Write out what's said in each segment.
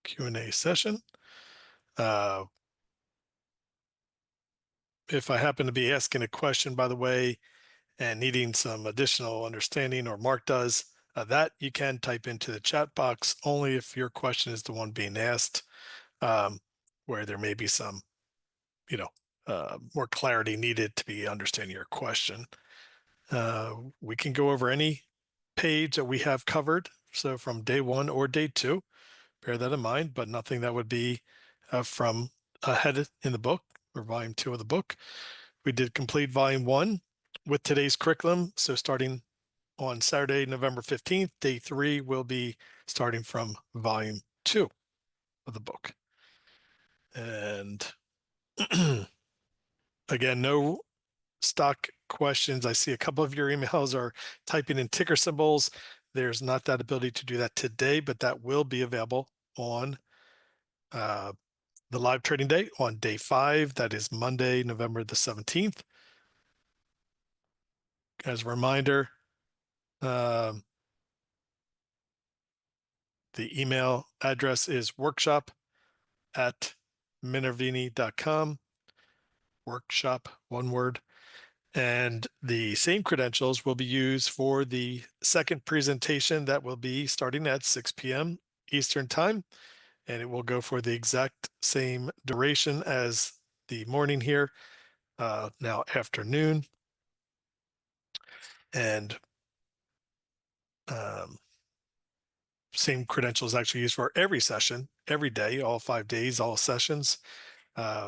Q&A session. If I happen to be asking a question, by the way, and needing some additional understanding, or Mark does, that you can type into the chat box only if your question is the one being asked, where there may be some, more clarity needed to be understanding your question. We can go over any page that we have covered. So from day one or day two, bear that in mind, but nothing that would be from ahead in the book or volume 2 of the book. We did complete volume 1 with today's curriculum. So starting on Saturday, November 15th, day 3 will be starting from volume 2 of the book. And again, no stock questions. I see a couple of your emails are typing in ticker symbols. There's not that ability to do that today, but that will be available on the live trading day on day 5. That is Monday, November the 17th. As a reminder, the email address is workshop@minervini.com. Workshop, one word. And the same credentials will be used for the second presentation that will be starting at 6 p.m. Eastern Time. And it will go for the exact same duration as the morning here, now afternoon. And same credentials actually used for every session, every day, all 5 days, all sessions.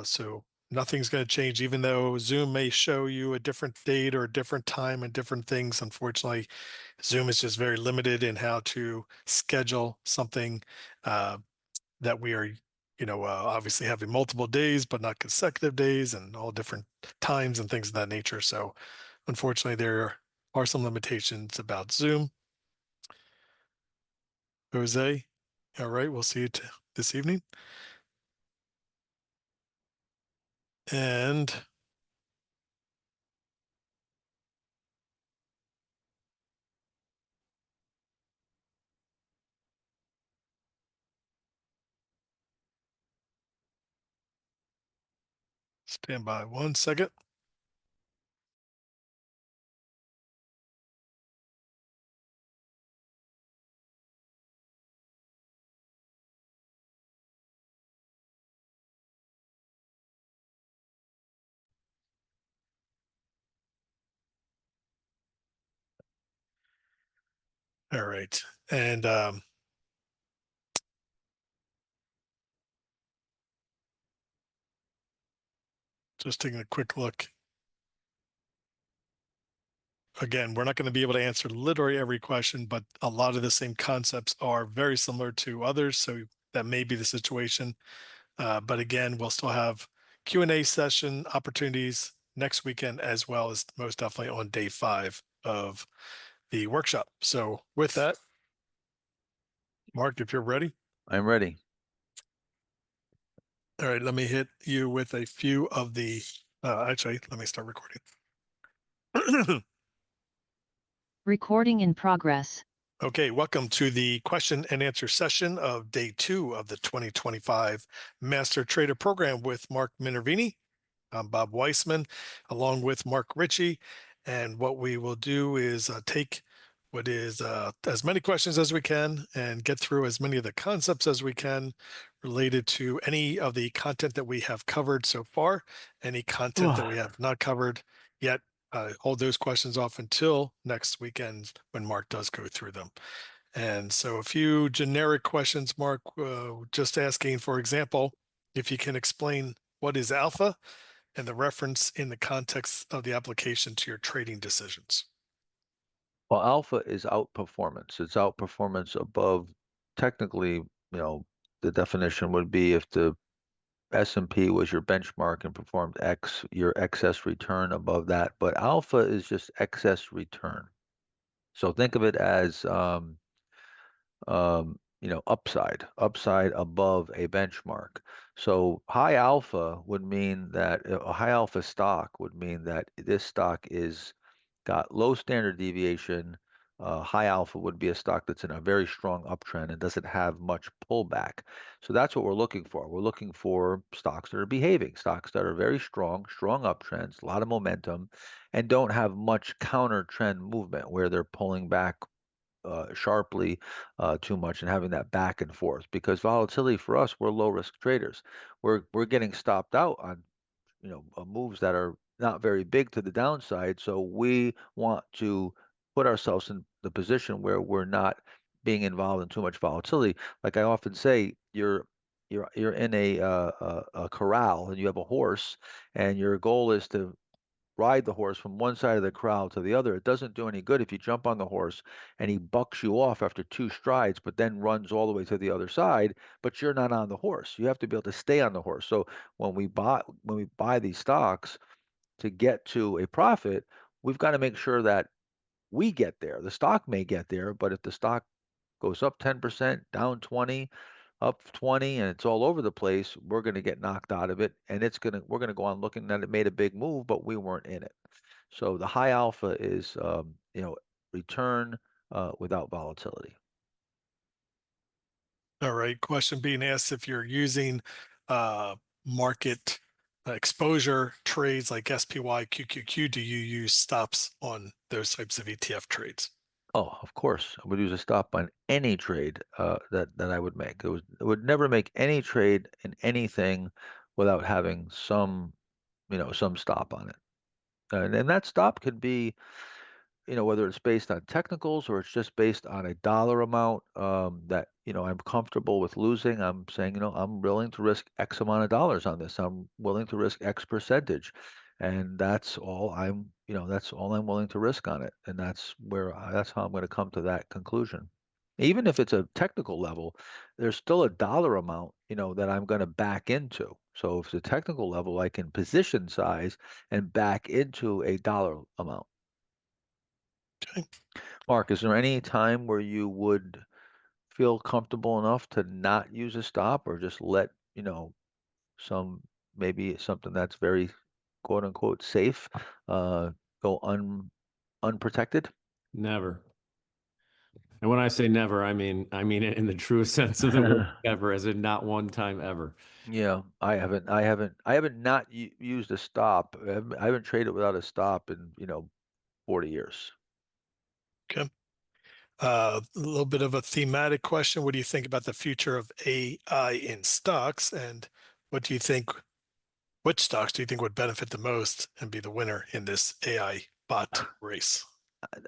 So nothing's going to change, even though Zoom may show you a different date or a different time and different things. Unfortunately, Zoom is just very limited in how to schedule something that we are, obviously having multiple days, but not consecutive days and all different times and things of that nature. So unfortunately, there are some limitations about Zoom. Jose, all right, we'll see you this evening. And stand by 1 second. All right. And just taking a quick look. Again, we're not going to be able to answer literally every question, but a lot of the same concepts are very similar to others. So that may be the situation. But again, we'll still have Q&A session opportunities next weekend, as well as most definitely on day 5 of the workshop. So with that, Mark, if you're ready. I'm ready. All right, let me hit you with a few of the, actually, let me start recording. Recording in progress. Okay, welcome to the question and answer session of day 2 of the 2025 Master Trader Program with Mark Minervini. I'm Bob Weissman, along with Mark Ritchie. And what we will do is take what is as many questions as we can and get through as many of the concepts as we can related to any of the content that we have covered so far, any content that we have not covered yet. Hold those questions off until next weekend when Mark does go through them. And so a few generic questions, Mark, just asking, for example, if you can explain what is alpha and the reference in the context of the application to your trading decisions. Well, alpha is outperformance. It's outperformance above, technically, the definition would be if the S&P was your benchmark and performed X, your excess return above that. But alpha is just excess return. So think of it as, upside above a benchmark. So high alpha would mean that a high alpha stock would mean that this stock is got low standard deviation, High alpha would be a stock that's in a very strong uptrend and doesn't have much pullback. So that's what we're looking for. We're looking for stocks that are behaving, stocks that are very strong, strong uptrends, a lot of momentum, and don't have much counter trend movement where they're pulling back sharply too much and having that back and forth. Because volatility for us, we're low risk traders. We're getting stopped out on moves that are not very big to the downside. So we want to put ourselves in the position where we're not being involved in too much volatility. Like I often say, you're in a corral and you have a horse, and your goal is to ride the horse from one side of the corral to the other. It doesn't do any good if you jump on the horse and he bucks you off after 2 strides, but then runs all the way to the other side, but you're not on the horse. You have to be able to stay on the horse. So when we buy these stocks to get to a profit, we've got to make sure that we get there. The stock may get there, but if the stock goes up 10%, down 20, up 20, and it's all over the place, we're going to get knocked out of it. And we're going to go on looking that it made a big move, but we weren't in it. So the high alpha is, return without volatility. All right. Question being asked if you're using market exposure trades like SPY, QQQ, do you use stops on those types of ETF trades? Oh, of course, I would use a stop on any trade that I would make. It would never make any trade in anything without having some stop on it. And that stop could be, whether it's based on technicals or it's just based on a dollar amount that, I'm comfortable with losing. I'm saying, I'm willing to risk X amount of dollars on this. I'm willing to risk X percentage. And that's all I'm willing to risk on it. And that's how I'm going to come to that conclusion. Even if it's a technical level, there's still a dollar amount, that I'm going to back into. So if it's a technical level, I can position size and back into a dollar amount. Okay. Mark, is there any time where you would feel comfortable enough to not use a stop or just let, some maybe something that's very quote unquote safe uh, go unprotected? Never. And when I say never, I mean it in the truest sense of the word ever, as in not one time ever. Yeah, I haven't not used a stop. I haven't traded without a stop in, 40 years. Okay. A little bit of a thematic question. What do you think about the future of AI in stocks? And what do you think, which stocks do you think would benefit the most and be the winner in this AI bot race?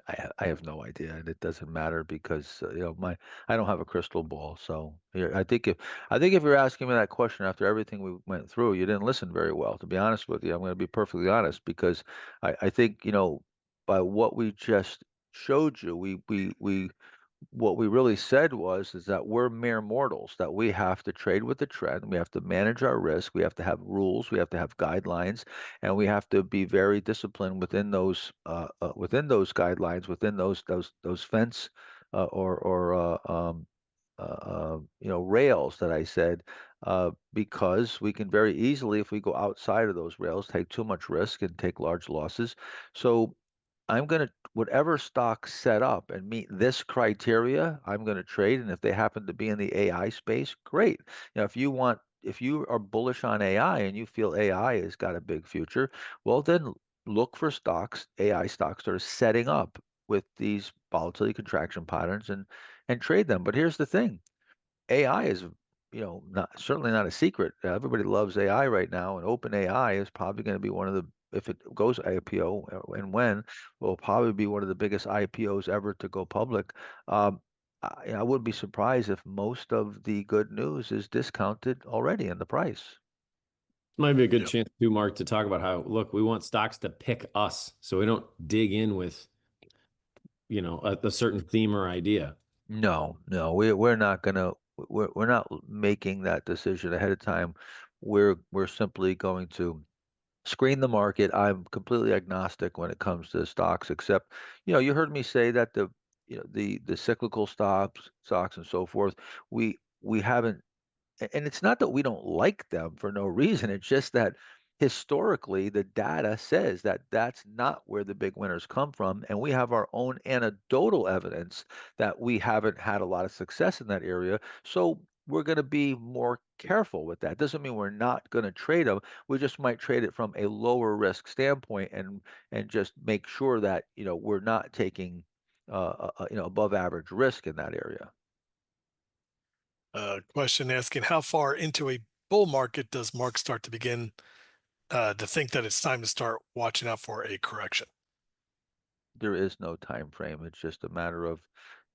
I have no idea, and it doesn't matter because I don't have a crystal ball. So here, I think if you're asking me that question after everything we went through, you didn't listen very well. To be honest with you, I'm going to be perfectly honest because I think by what we just showed you, we what we really said was is that we're mere mortals, that we have to trade with the trend, we have to manage our risk, we have to have rules, we have to have guidelines, and we have to be very disciplined within those guidelines, within those fence or rails that I said, because we can very easily, if we go outside of those rails, take too much risk and take large losses. So I'm going to, whatever stocks set up and meet this criteria, I'm going to trade. And if they happen to be in the AI space, great. If you are bullish on AI and you feel AI has got a big future, well, then look for AI stocks that are setting up with these volatility contraction patterns and trade them. But here's the thing. AI is, not certainly not a secret. Everybody loves AI right now, and OpenAI is probably going to be one of the, if it goes IPO and when, will probably be one of the biggest IPOs ever to go public. I wouldn't be surprised if most of the good news is discounted already in the price. Might be a good Yeah. chance too, Mark, to talk about how, look, we want stocks to pick us, so we don't dig in with, a certain theme or idea. No, no, we're not gonna we're not making that decision ahead of time. We're simply going to screen the market. I'm completely agnostic when it comes to stocks, except, you heard me say that the cyclical stocks and so forth, we haven't, and it's not that we don't like them for no reason. It's just that historically, the data says that that's not where the big winners come from, and we have our own anecdotal evidence that we haven't had a lot of success in that area. So we're going to be more careful with that. Doesn't mean we're not going to trade them. We just might trade it from a lower risk standpoint and just make sure that we're not taking above average risk in that area. Question asking, how far into a bull market does Mark start to begin to think that it's time to start watching out for a correction? There is no time frame. It's just a matter of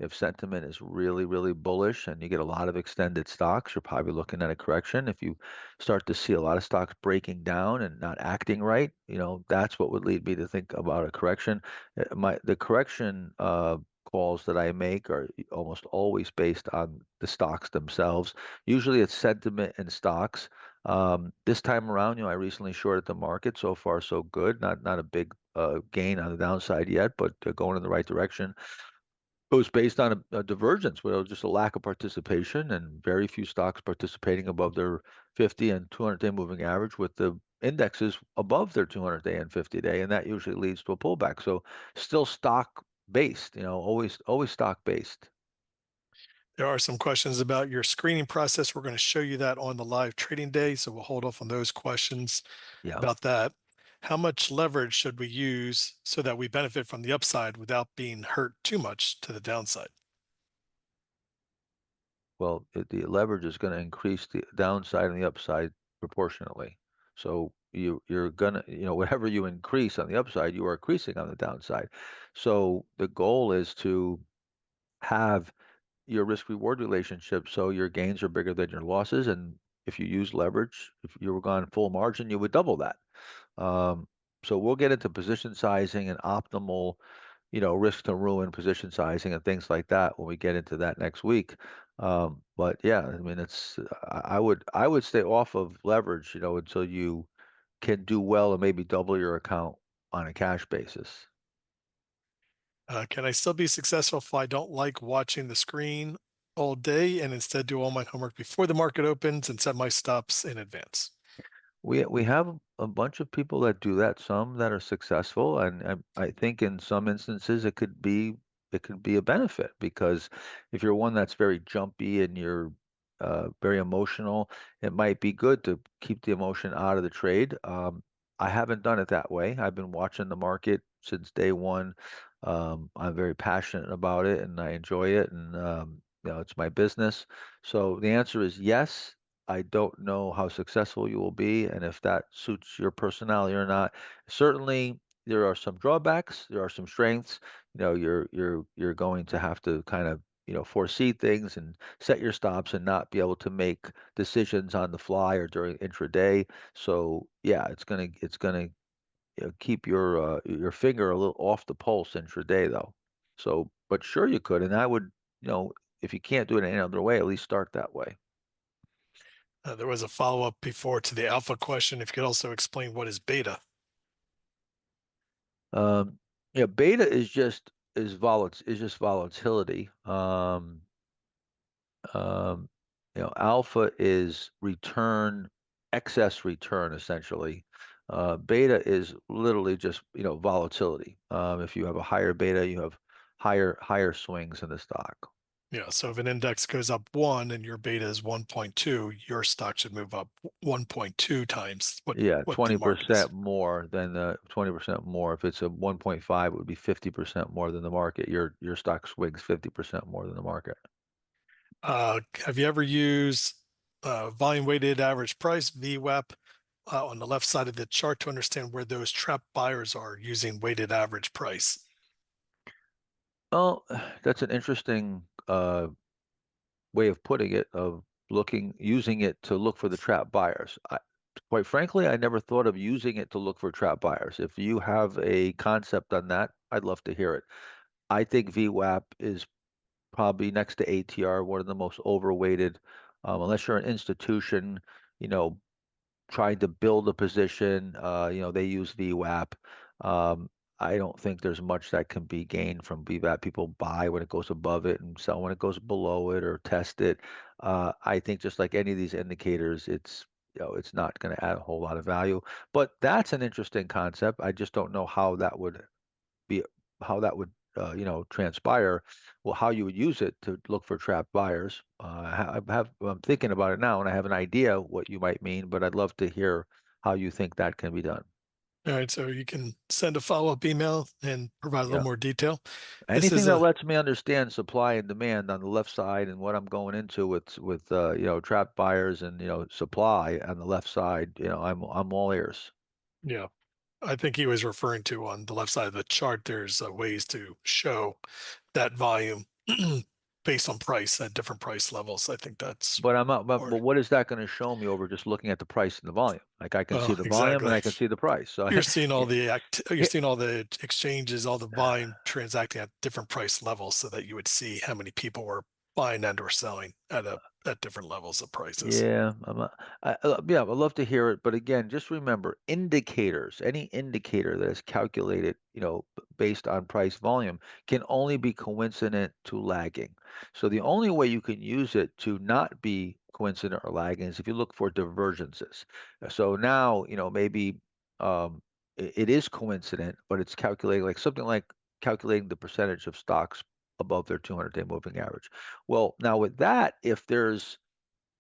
if sentiment is really, really bullish and you get a lot of extended stocks, you're probably looking at a correction. If you start to see a lot of stocks breaking down and not acting right, that's what would lead me to think about a correction. The correction calls that I make are almost always based on the stocks themselves. Usually it's sentiment in stocks. This time around, I recently shorted the market. So far, so good. Not a big gain on the downside yet, but going in the right direction. It was based on a divergence where it was just a lack of participation and very few stocks participating above their 50 and 200-day moving average, with the indexes above their 200-day and 50-day, and that usually leads to a pullback. So still stock based, always stock based. There are some questions about your screening process. We're going to show you that on the live trading day, so we'll hold off on those questions Yeah. about that. How much leverage should we use so that we benefit from the upside without being hurt too much to the downside? Well, the leverage is going to increase the downside and the upside proportionately. So you're gonna, whatever you increase on the upside, you are increasing on the downside. So the goal is to have your risk reward relationship so your gains are bigger than your losses. And if you use leverage, if you were gone full margin, you would double that. Um, so we'll get into position sizing and optimal, risk to ruin position sizing and things like that when we get into that next week. But yeah, I mean, I would stay off of leverage, until you can do well and maybe double your account on a cash basis. Can I still be successful if I don't like watching the screen all day and instead do all my homework before the market opens and set my stops in advance? We have a bunch of people that do that, some that are successful, and I think in some instances it could be a benefit, because if you're one that's very jumpy and you're very emotional, it might be good to keep the emotion out of the trade. I haven't done it that way. I've been watching the market since day one. I'm very passionate about it and I enjoy it, and it's my business. So the answer is yes. I don't know how successful you will be and if that suits your personality or not. Certainly, there are some drawbacks. There are some strengths. You're going to have to kind of foresee things and set your stops and not be able to make decisions on the fly or during intraday. So yeah, it's gonna keep your finger a little off the pulse intraday though. So, but sure you could, and I would, if you can't do it any other way, at least start that way. There was a follow-up before to the alpha question. If you could also explain what is beta. Um, yeah, beta is just volatility. Um, Alpha is excess return essentially. Beta is literally just volatility. If you have a higher beta, you have higher swings in the stock. Yeah, so if an index goes up 1 and your beta is 1.2, your stock should move up 1.2 times Yeah, what the market is. 20% more. If it's a 1.5, it would be 50% more than the market. Your stock swings 50% more than the market. Have you ever used volume weighted average price, VWAP, on the left side of the chart to understand where those trap buyers are using weighted average price? Oh, that's an interesting way of putting it, of using it to look for the trap buyers. Quite frankly, I never thought of using it to look for trap buyers. If you have a concept on that, I'd love to hear it. I think VWAP is probably next to ATR, one of the most overweighted, unless you're an institution, you know, trying to build a position, they use VWAP. Um, I don't think there's much that can be gained from VWAP. People buy when it goes above it and sell when it goes below it or test it. I think just like any of these indicators, it's not going to add a whole lot of value. But that's an interesting concept. I just don't know how that would be, how that would transpire. Well, how you would use it to look for trapped buyers. I'm thinking about it now, and I have an idea what you might mean, but I'd love to hear how you think that can be done. All right, so you can send a follow-up email and provide a little Yeah. more detail. This Anything is that a lets me understand supply and demand on the left side and what I'm going into with trapped buyers and supply on the left side, I'm all ears. yeah. I think he was referring to on the left side of the chart. There's ways to show that volume based on price at different price levels. I think that's But I'm not, but or what is that going to show me over just looking at the price and the volume? Like I can see well, the volume and exactly. I can see the price. So You're seeing all yeah, the you're here- seeing all the exchanges, all the volume transacting at different price levels, so that you would see how many people were buying and or selling at different levels of prices. Yeah, yeah, I'd love to hear it. But again, just remember indicators, any indicator that is calculated, based on price volume can only be coincident to lagging. So the only way you can use it to not be coincident or lagging is if you look for divergences. So now, maybe it is coincident, but it's calculating like something like calculating the percentage of stocks above their 200-day moving average. Well, now with that, if there's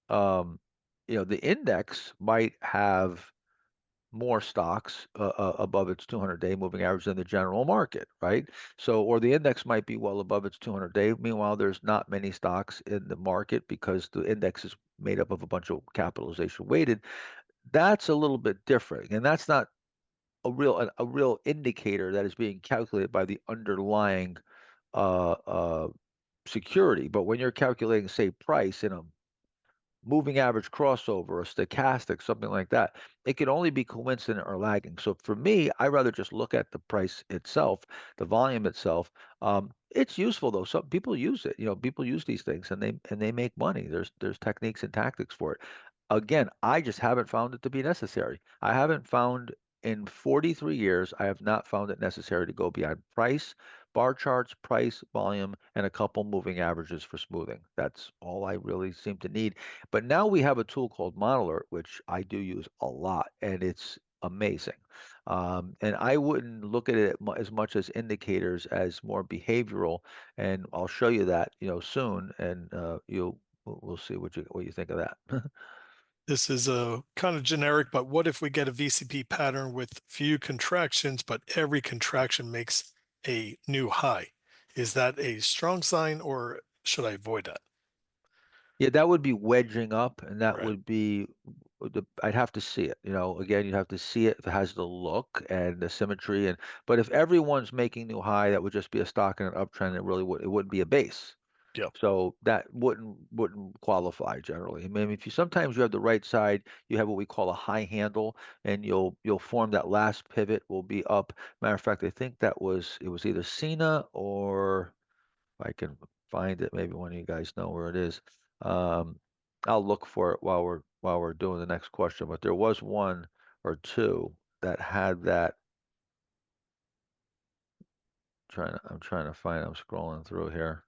um, the index might have more stocks above its 200-day moving average than the general market, right? So, or the index might be well above its 200-day. Meanwhile, there's not many stocks in the market because the index is made up of a bunch of capitalization weighted. That's a little bit different, and that's not a real indicator that is being calculated by the underlying uh, uh, security. But when you're calculating, say, price in a moving average crossover, a stochastic, something like that, it can only be coincident or lagging. So for me, I rather just look at the price itself, the volume itself. It's useful though. Some people use it. People use these things and they make money. There's techniques and tactics for it. Again, I just haven't found it to be necessary. I haven't found in 43 years, I have not found it necessary to go beyond price, bar charts, price, volume, and a couple moving averages for smoothing. That's all I really seem to need. But now we have a tool called Modeler, which I do use a lot, and it's amazing. And I wouldn't look at it as much as indicators as more behavioral. And I'll show you that, soon, and we'll see what you think of that. This is a kind of generic, but what if we get a VCP pattern with few contractions, but every contraction makes a new high? Is that a strong sign or should I avoid that? Yeah, that would be wedging up, and that Right. would be I'd have to see it. Again, you'd have to see it if it has the look and the symmetry. But if everyone's making new high, that would just be a stock in an uptrend. It wouldn't be a base. Yeah. So that wouldn't qualify generally. I mean, if you sometimes you have the right side, you have what we call a high handle, and you'll form that last pivot will be up. Matter of fact, I think it was either Cena or if I can find it, maybe one of you guys know where it is. Um, I'll look for it while we're doing the next question. But there was one or two that had that. I'm trying to find. I'm scrolling through here.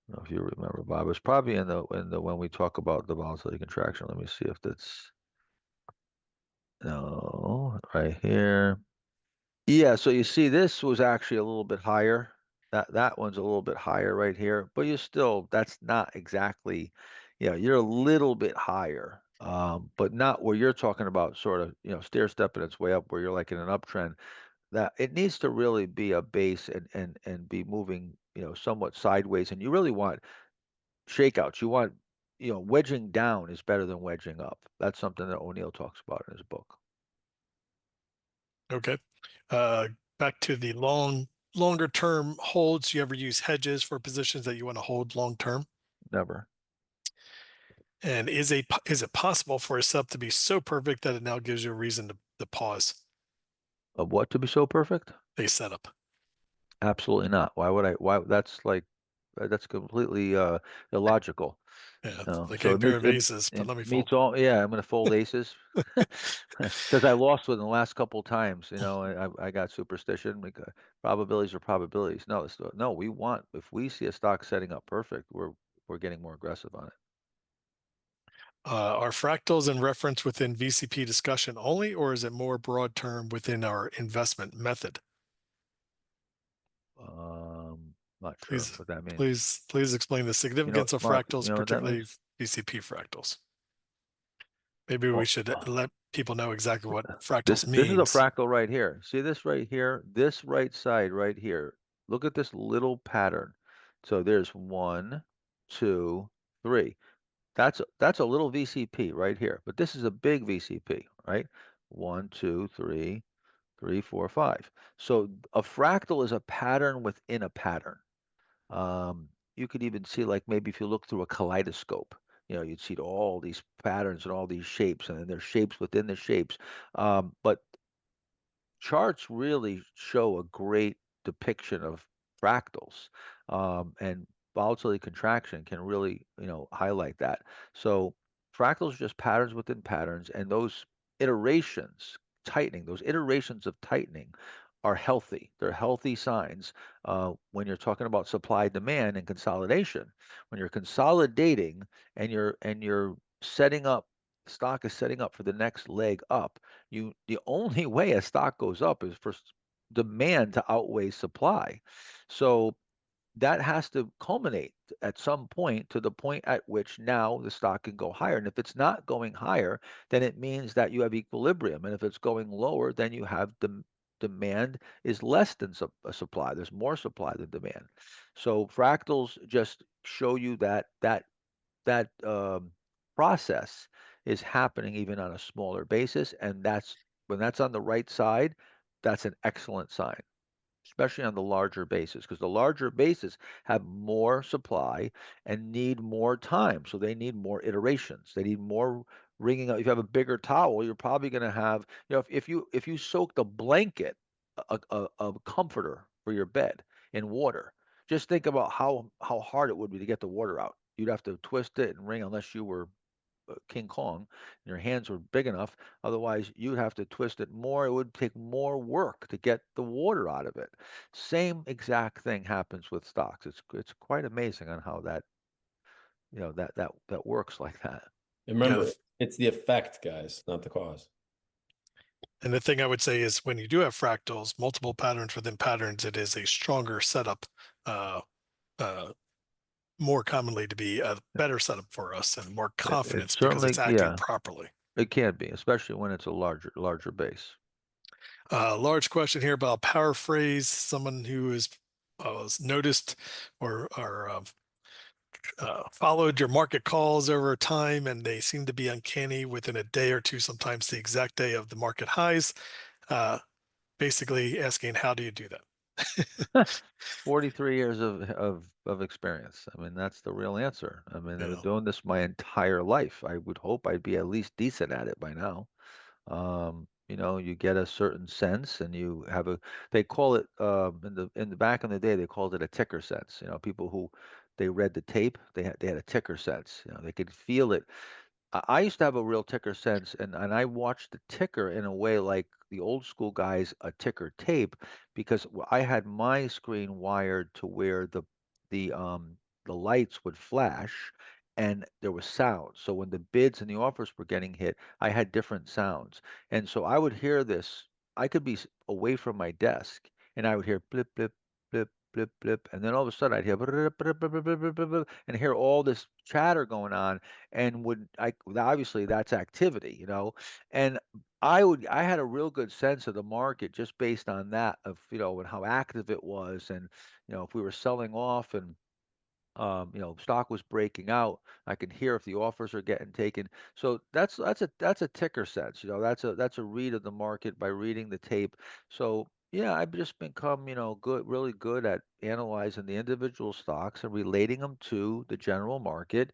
I don't know if you remember, Bob. It's probably in the when we talk about the volatility contraction. Let me see if that's no right here. Yeah, so you see this was actually a little bit higher. That one's a little bit higher right here, but that's not exactly, you're a little bit higher. But not where you're talking about sort of, stair stepping its way up where you're like in an uptrend. That it needs to really be a base and be moving, somewhat sideways. And you really want shakeouts. You want, wedging down is better than wedging up. That's something that O'Neill talks about in his book. Okay. Back to the longer term holds. You ever use hedges for positions that you want to hold long term? Never. And is it possible for a sub to be so perfect that it now gives you a reason to pause Of what to be so perfect? a setup? Absolutely not. Why would I? Why? That's completely illogical. Yeah, like So a it pair meets of aces, but let me fold. meets all. Yeah, I'm going to fold aces because I lost within the last couple times. I got superstition because probabilities are probabilities. No. We want if we see a stock setting up perfect, we're getting more aggressive on it. Are fractals in reference within VCP discussion only, or is it more broad term within our investment method? Not sure Please, what that means. please explain the significance of Mark, fractals, you know what that particularly means? VCP fractals. Maybe we Well, should let people know exactly what fractals this is a means. fractal right here. See this right here? This right side right here. Look at this little pattern. So there's 1, 2, 3. That's a little VCP right here, but this is a big VCP, right? 1, 2, 3, 3, 4, 5. So a fractal is a pattern within a pattern. You could even see, like, maybe if you look through a kaleidoscope, you'd see all these patterns and all these shapes, and then there's shapes within the shapes. But charts really show a great depiction of fractals, and volatility contraction can really, highlight that. So fractals are just patterns within patterns, and those those iterations of tightening are healthy. They're healthy signs when you're talking about supply demand and consolidation. When you're consolidating and you're setting up, stock is setting up for the next leg up. The only way a stock goes up is for demand to outweigh supply. So that has to culminate at some point to the point at which now the stock can go higher. And if it's not going higher, then it means that you have equilibrium. And if it's going lower, then you have demand is less than a supply. There's more supply than demand. So fractals just show you that process is happening even on a smaller basis, and that's when that's on the right side, that's an excellent sign, especially on the larger bases, because the larger bases have more supply and need more time. So they need more iterations. They need more wringing out. If you have a bigger towel, you're probably going to have, if you soak the blanket, a comforter for your bed in water, just think about how hard it would be to get the water out. You'd have to twist it and wring unless you were King Kong, and your hands were big enough. Otherwise, you'd have to twist it more. It would take more work to get the water out of it. Same exact thing happens with stocks. It's quite amazing on how that works like that. And remember, Yeah. it's the effect, guys, not the cause. And the thing I would say is when you do have fractals, multiple patterns within patterns, it is a stronger setup, uh, uh, more commonly to be a better setup for us and more It confidence because it's certainly, acting yeah, properly. it can be, especially when it's a larger base. Large question here, but I'll paraphrase someone who has noticed or followed your market calls over time, and they seem to be uncanny within a day or two, sometimes the exact day of the market highs. Basically asking, how do you do that? 43 years of experience. I mean, that's the real answer. I mean, I've been Yeah. doing this my entire life. I would hope I'd be at least decent at it by now. You get a certain sense, and you have they call it, in the back in the day, they called it a ticker sense. People who they read the tape, they had a ticker sense. They could feel it. I used to have a real ticker sense, and I watched the ticker in a way like the old school guys a ticker tape, because I had my screen wired to where the lights would flash and there was sound. So when the bids and the offers were getting hit, I had different sounds. And so I would hear this. I could be away from my desk, and I would hear blip blip blip blip blip, and then all of a sudden I'd hear blip, blip, blip, blip, blip, blip, blip, blip, and hear all this chatter going on, and obviously that's activity. And I had a real good sense of the market just based on that, of and how active it was, and if we were selling off, and stock was breaking out. I can hear if the offers are getting taken. So that's a ticker sense. That's a read of the market by reading the tape. So yeah, I've just become really good at analyzing the individual stocks and relating them to the general market.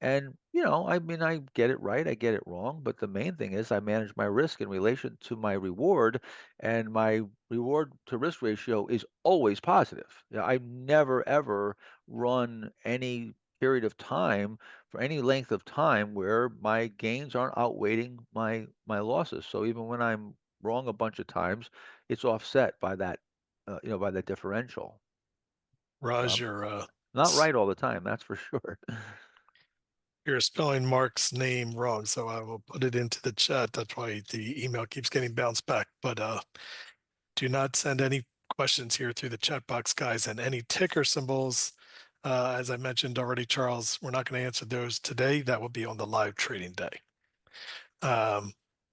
And I mean, I get it right, I get it wrong, but the main thing is I manage my risk in relation to my reward, and my reward to risk ratio is always positive. I never ever run any period of time for any length of time where my gains aren't outweighing my losses. So even when I'm wrong a bunch of times, it's offset by that differential. So Raj, I'm your not right all the time, that's for sure. You're spelling Mark's name wrong, so I will put it into the chat. That's why the email keeps getting bounced back. But do not send any questions here through the chat box, guys, and any ticker symbols. As I mentioned already, Charles, we're not going to answer those today. That will be on the live trading day.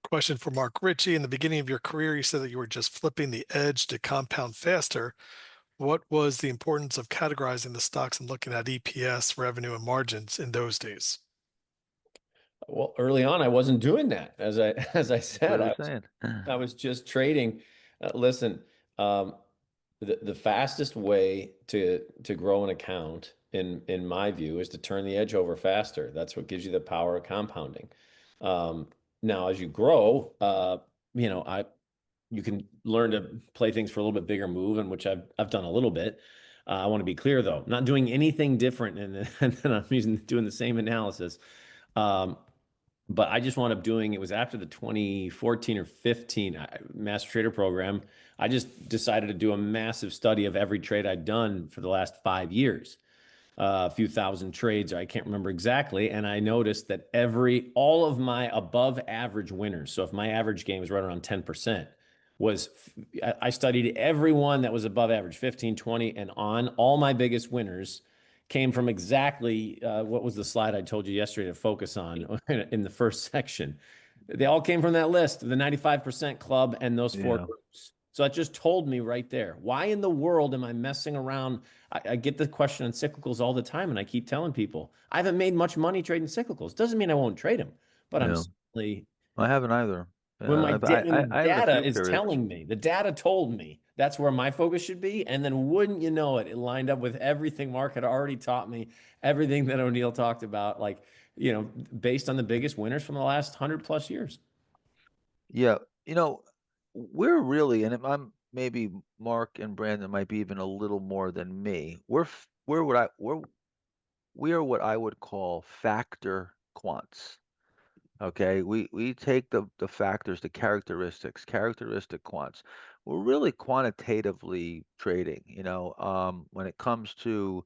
Question for Mark Ritchie. In the beginning of your career, you said that you were just flipping the edge to compound faster. What was the importance of categorizing the stocks and looking at EPS, revenue, and margins in those days? Well, early on, I wasn't doing that. As I as I That's what said, I was saying. I was just trading. Listen, um, the fastest way to grow an account, in my view, is to turn the edge over faster. That's what gives you the power of compounding. Um, Now, as you grow, I you can learn to play things for a little bit bigger move, and which I've done a little bit. I want to be clear though, not doing anything different, and then I'm doing the same analysis. Um, but I just wound up doing, it was after the 2014 or 15 Master Trader program. I just decided to do a massive study of every trade I'd done for the last 5 years, a few thousand trades, I can't remember exactly. And I noticed that all of my above average winners, so if my average gain was right around 10%, I studied everyone that was above average, 15, 20, and on. All my biggest winners came from exactly what was the slide I told you yesterday to focus on in the first section. They all came from that list, the 95% club and those four Yeah. groups. So that just told me right there, why in the world am I messing around? I get the question on cyclicals all the time, and I keep telling people I haven't made much money trading cyclicals. Doesn't mean I won't trade them, but I'm Yeah. certainly, I haven't either. when Yeah, when the I had a data few is periods. telling me, the data told me that's where my focus should be, and then wouldn't you know it, it lined up with everything Mark had already taught me, everything that O'Neill talked about, like, based on the biggest winners from the last 100+ years. Yeah, you know, we're really, and I'm maybe Mark and Brandon might be even a little more than me. We are what I would call factor quants. Okay, we take the factors, the characteristic quants. We're really quantitatively trading, when it comes to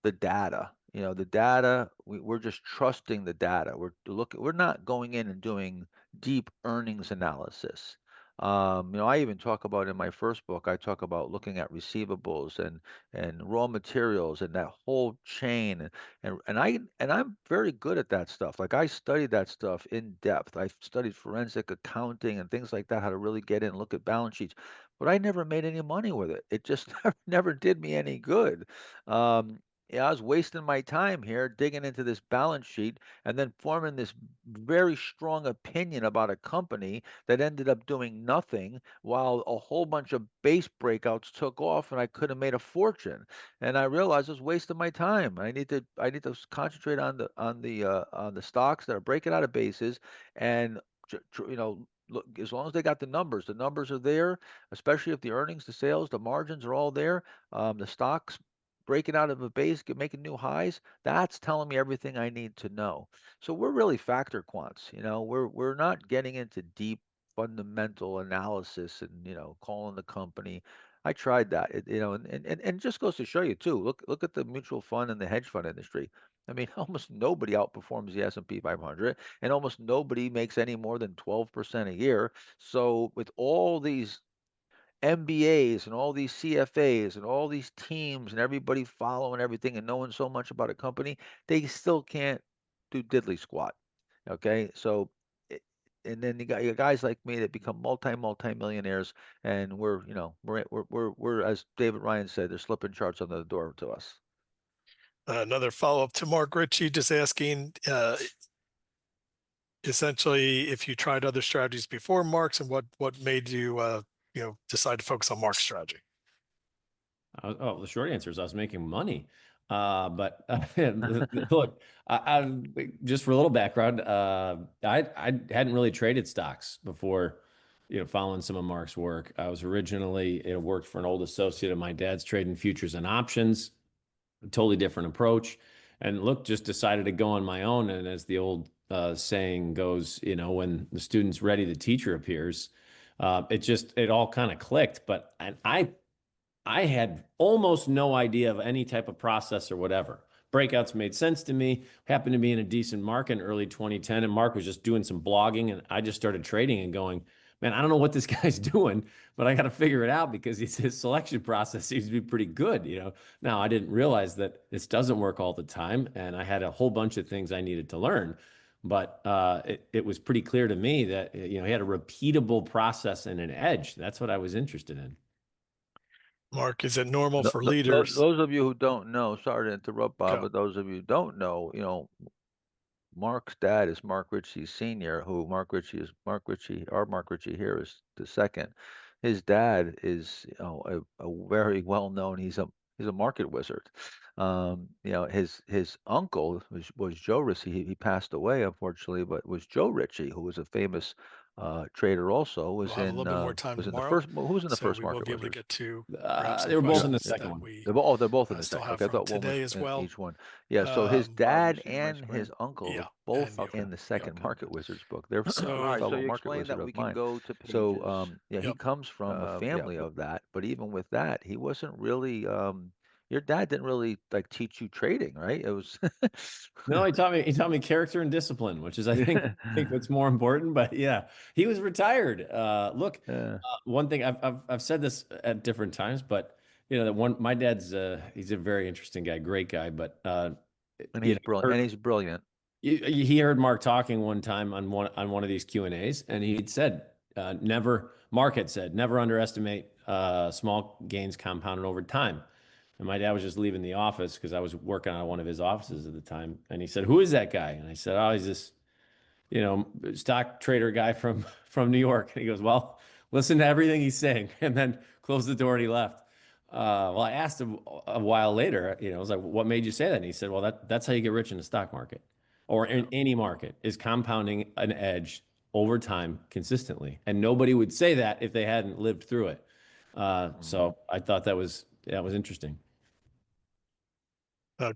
the data. The data, we're just trusting the data. We're not going in and doing deep earnings analysis. I even talk about in my first book, I talk about looking at receivables and raw materials and that whole chain. And I'm very good at that stuff. Like I studied that stuff in depth. I studied forensic accounting and things like that, how to really get in and look at balance sheets. But I never made any money with it. It just never did me any good. Um, yeah, I was wasting my time here digging into this balance sheet and then forming this very strong opinion about a company that ended up doing nothing while a whole bunch of base breakouts took off and I could have made a fortune. And I realized I was wasting my time. I need to concentrate on the stocks that are breaking out of bases and look, as long as they got the numbers are there, especially if the earnings, the sales, the margins are all there. The stocks breaking out of a base, making new highs, that's telling me everything I need to know. So we're really factor quants. We're not getting into deep fundamental analysis and calling the company. I tried that. And it just goes to show you too. Look at the mutual fund and the hedge fund industry. I mean, almost nobody outperforms the S&P 500, and almost nobody makes any more than 12% a year. So with all these MBAs and all these CFAs and all these teams and everybody following everything and knowing so much about a company, they still can't do diddly squat. Okay, so and then you got guys like me that become multi millionaires, and we're as David Ryan said, they're slipping charts under the door to us. Another follow-up to Mark Ritchie, just asking, essentially, if you tried other strategies before Mark's and what made you decide to focus on Mark's strategy. The short answer is I was making money. But look, just for a little background, I hadn't really traded stocks before, following some of Mark's work. I was originally, worked for an old associate of my dad's trading futures and options, a totally different approach. And look, just decided to go on my own. And as the old saying goes, when the student's ready, the teacher appears. It all kind of clicked. I had almost no idea of any type of process or whatever. breakouts made sense to me. Happened to be in a decent market in early 2010, and Mark was just doing some blogging, and I just started trading and going, man, I don't know what this guy's doing, but I got to figure it out because his selection process seems to be pretty good. Now I didn't realize that this doesn't work all the time, and I had a whole bunch of things I needed to learn. But it was pretty clear to me that he had a repeatable process and an edge. That's what I was interested in. Mark, is it normal for leaders? Those of you who don't know, sorry to interrupt, Bob, Go. but those of you who don't know, Mark's dad is Mark Ritchie Sr., who Mark Ritchie here is the second. His dad is, a very well-known, he's a market wizard. His uncle was Joe Ritchie. He passed away, unfortunately, but was Joe Ritchie, who was a famous trader also, We'll have a little bit more time was in the tomorrow, first, who was in the so first we will Market be able to Wizards? get to perhaps some They were both in the questions second that one. we They're both in the still second. have Okay, I from thought one was today as in well. each one. Yeah, so his Bob, you dad see my and his screen? uncle Yeah, both and are you. in the second Yep. Market Wizards book. They're So, a right, fellow so you Market Wizard of mine. So, yeah, he Yep. comes from a family yeah. of that, but even with that, he wasn't really, your dad didn't really like teach you trading, right? It was, No, he taught me character and discipline, which is I think what's more important. But yeah, he was retired. Look, yeah, one thing I've said this at different times, but that one my dad's he's a very interesting guy, great guy, but and you he's know brilliant. And heard, he's brilliant. he heard Mark talking one time on one of these Q&As, and he'd said Mark had said never underestimate small gains compounded over time. And my dad was just leaving the office because I was working on one of his offices at the time. And he said, "Who is that guy?" And I said, "Oh, he's this, stock trader guy from New York." And he goes, "Well, listen to everything he's saying," and then closed the door and he left. Well, I asked him a while later, I was like, "What made you say that?" And he said, "Well, that's how you get rich in the stock market or in any market is compounding an edge over time consistently." And nobody would say that if they hadn't lived through it. So I thought that was interesting.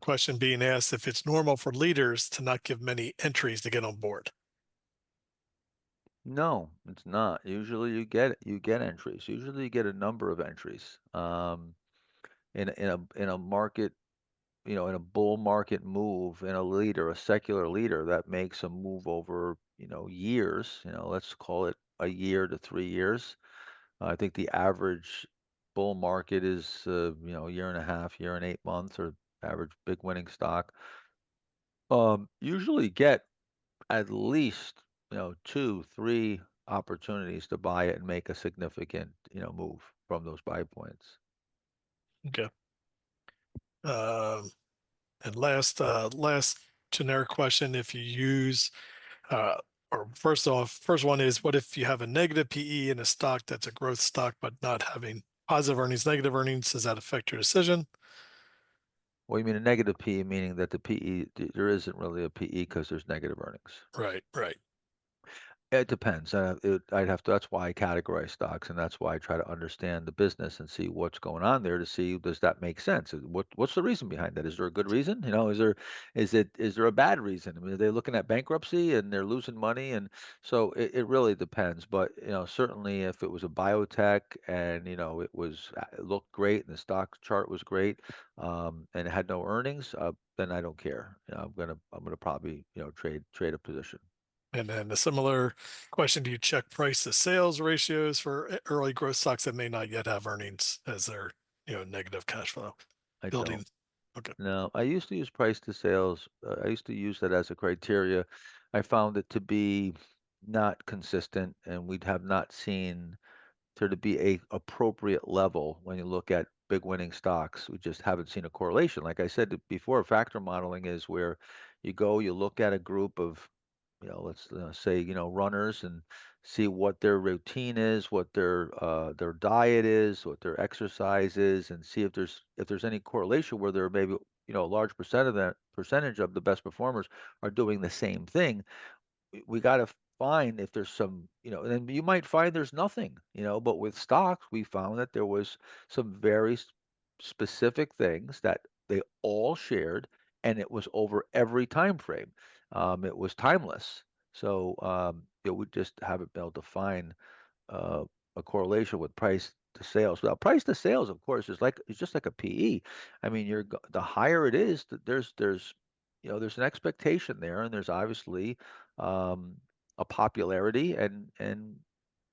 question being asked if it's normal for leaders to not give many entries to get on board. No, it's not. Usually you get entries. Usually you get a number of entries. In a market, in a bull market move, in a secular leader that makes a move over, years, let's call it a year to 3 years. I think the average bull market is, a year and a half, year and 8 months, or average big winning stock. Usually get at least, two, three opportunities to buy it and make a significant, move from those buy points. Okay. Um, and last generic question: if you use, uh, or first one is, what if you have a negative PE in a stock that's a growth stock but not having positive earnings, negative earnings? Does that affect your decision? Well, you mean a negative PE, meaning that the PE, there isn't really a PE because there's negative earnings. Right, right. It depends. That's why I categorize stocks, and that's why I try to understand the business and see what's going on there to see, does that make sense? What's the reason behind that? Is there a good reason? Is there a bad reason? I mean, are they looking at bankruptcy and they're losing money? And so it really depends. But certainly if it was a biotech and it looked great and the stock chart was great, and it had no earnings, then I don't care. I'm gonna probably trade a position. And then a similar question: do you check price to sales ratios for early growth stocks that may not yet have earnings as their negative cash flow I building? don't. Okay. No, I used to use price to sales. I used to use that as a criteria. I found it to be not consistent, and we'd have not seen there to be a appropriate level when you look at big winning stocks. We just haven't seen a correlation. Like I said before, factor modeling is where you look at a group of, let's say, runners, and see what their routine is, what their diet is, what their exercise is, and see if there's any correlation where there maybe, a large percentage of the best performers are doing the same thing. We got to find if there's some, and you might find there's nothing, but with stocks, we found that there was some very specific things that they all shared, and it was over every time frame. It was timeless. So we just haven't been able to find uh, a correlation with price to sales. Well, price to sales, of course, it's just like a PE. I mean, the higher it is, there's there's an expectation there, and there's obviously um, a popularity, and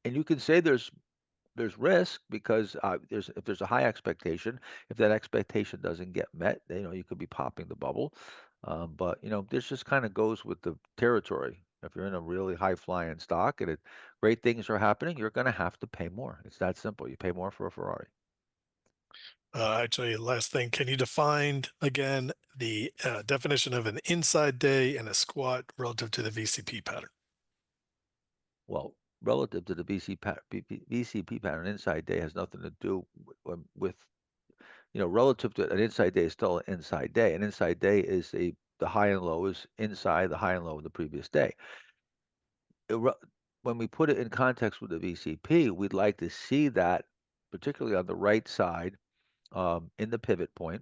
you can say there's risk because if there's a high expectation, if that expectation doesn't get met, you could be popping the bubble. But this just kind of goes with the territory. If you're in a really high flying stock and great things are happening, you're going to have to pay more. It's that simple. You pay more for a Ferrari. Actually, last thing, can you define again the definition of an inside day and a squat relative to the VCP pattern? Well, relative to the VCP pattern, inside day has nothing to do with relative to an inside day is still an inside day. An inside day is the high and low is inside the high and low of the previous day. Re- when we put it in context with the VCP, we'd like to see that, particularly on the right side, in the pivot point.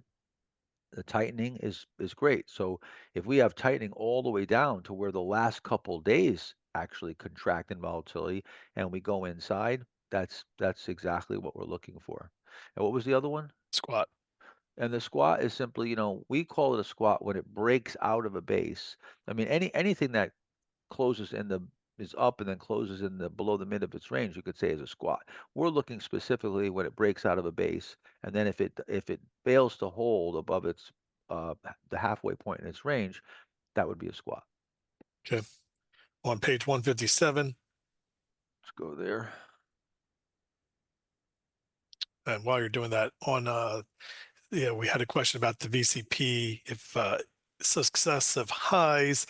The tightening is great. So if we have tightening all the way down to where the last couple days actually contract in volatility, and we go inside, that's exactly what we're looking for. And what was the other one? Squat. And the squat is simply, we call it a squat when it breaks out of a base. I mean, anything that closes in the is up and then closes in the below the mid of its range, you could say is a squat. We're looking specifically when it breaks out of a base, and then if it fails to hold above the halfway point in its range, that would be a squat. Okay. On page 157, Let's go there. and while you're doing that, we had a question about the VCP. If successive highs,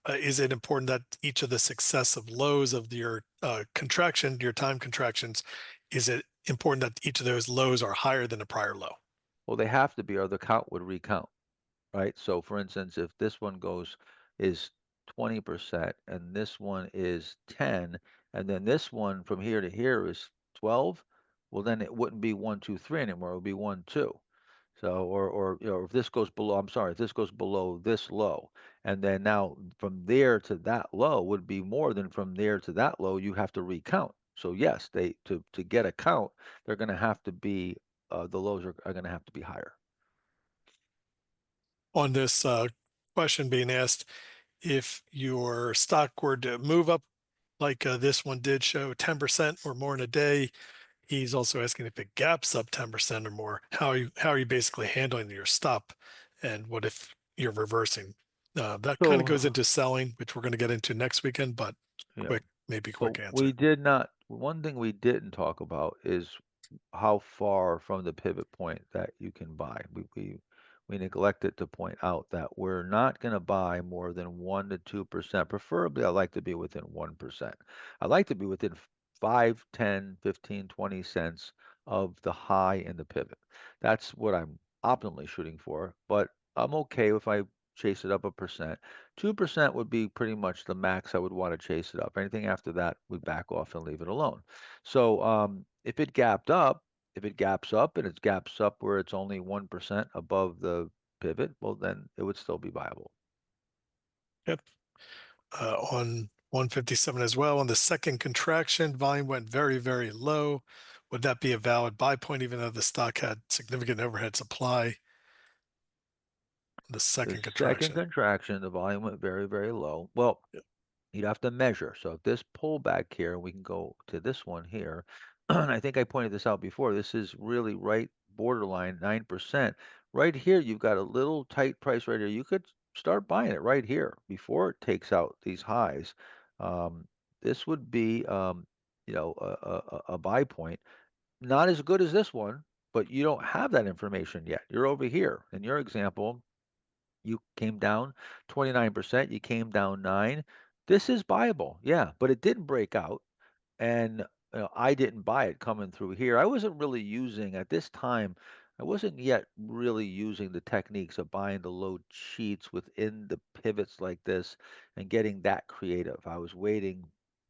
is it important that each of the successive lows of your your time contractions, is it important that each of those lows are higher than a prior low? Well, they have to be, or the count would recount. Right? So for instance, if this one is 20% and this one is 10, and then this one from here to here is 12, well then it wouldn't be 1, 2, 3 anymore. It would be 1, 2. So or if this goes below, I'm sorry, if this goes below this low, and then now from there to that low would be more than from there to that low, you have to recount. So yes, they to get a count, they're going to have to be the lows are going to have to be higher. On this question being asked, if your stock were to move up like this one did show 10% or more in a day, he's also asking if it gaps up 10% or more, how are you basically handling your stop? And what if you're reversing? That kind of goes So into selling, which we're going to get into next weekend, but yeah. maybe quick So answer. we did not, one thing we didn't talk about is how far from the pivot point that you can buy. We neglected to point out that we're not going to buy more than 1 to 2%. Preferably, I like to be within 1%. I like to be within 5, 10, 15, 20 cents of the high in the pivot. That's what I'm optimally shooting for, but I'm okay if I chase it up a percent. 2% would be pretty much the max I would want to chase it up. Anything after that, we back off and leave it alone. So if it gapped up, if it gaps up and it gaps up where it's only 1% above the pivot, well, then it would still be viable. Yep. On 157 as well, on the second contraction, volume went very, very low. Would that be a valid buy point, even though the stock had significant overhead supply? The The second second contraction. contraction, the volume went very, very low. Well, Yep. you'd have to measure. So if this pullback here, we can go to this one here. And I think I pointed this out before. This is really right borderline 9%. Right here, you've got a little tight price right here. You could start buying it right here before it takes out these highs. Um, this would be, a buy point. Not as good as this one, but you don't have that information yet. You're over here. In your example, you came down 29%, you came down 9. This is buyable, yeah, but it didn't break out, and I didn't buy it coming through here. I wasn't really using at this time. I wasn't yet really using the techniques of buying the low sheets within the pivots like this and getting that creative. I was waiting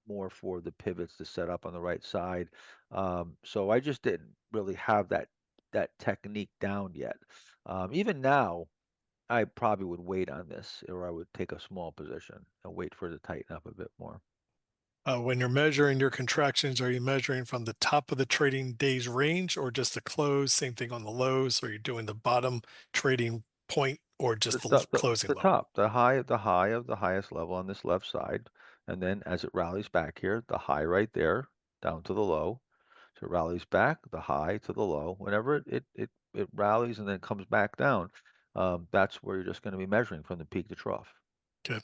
more for the pivots to set up on the right side. So I just didn't really have that technique down yet. Even now, I probably would wait on this, or I would take a small position and wait for it to tighten up a bit more. When you're measuring your contractions, are you measuring from the top of the trading days range or just the close? Same thing on the lows. Are you doing the bottom trading point or just The the stuff, closing the level? top, the high of the highest level on this left side, and then as it rallies back here, the high right there down to the low. So it rallies back, the high to the low. Whenever it rallies and then comes back down, that's where you're just going to be measuring from the peak to trough. Okay.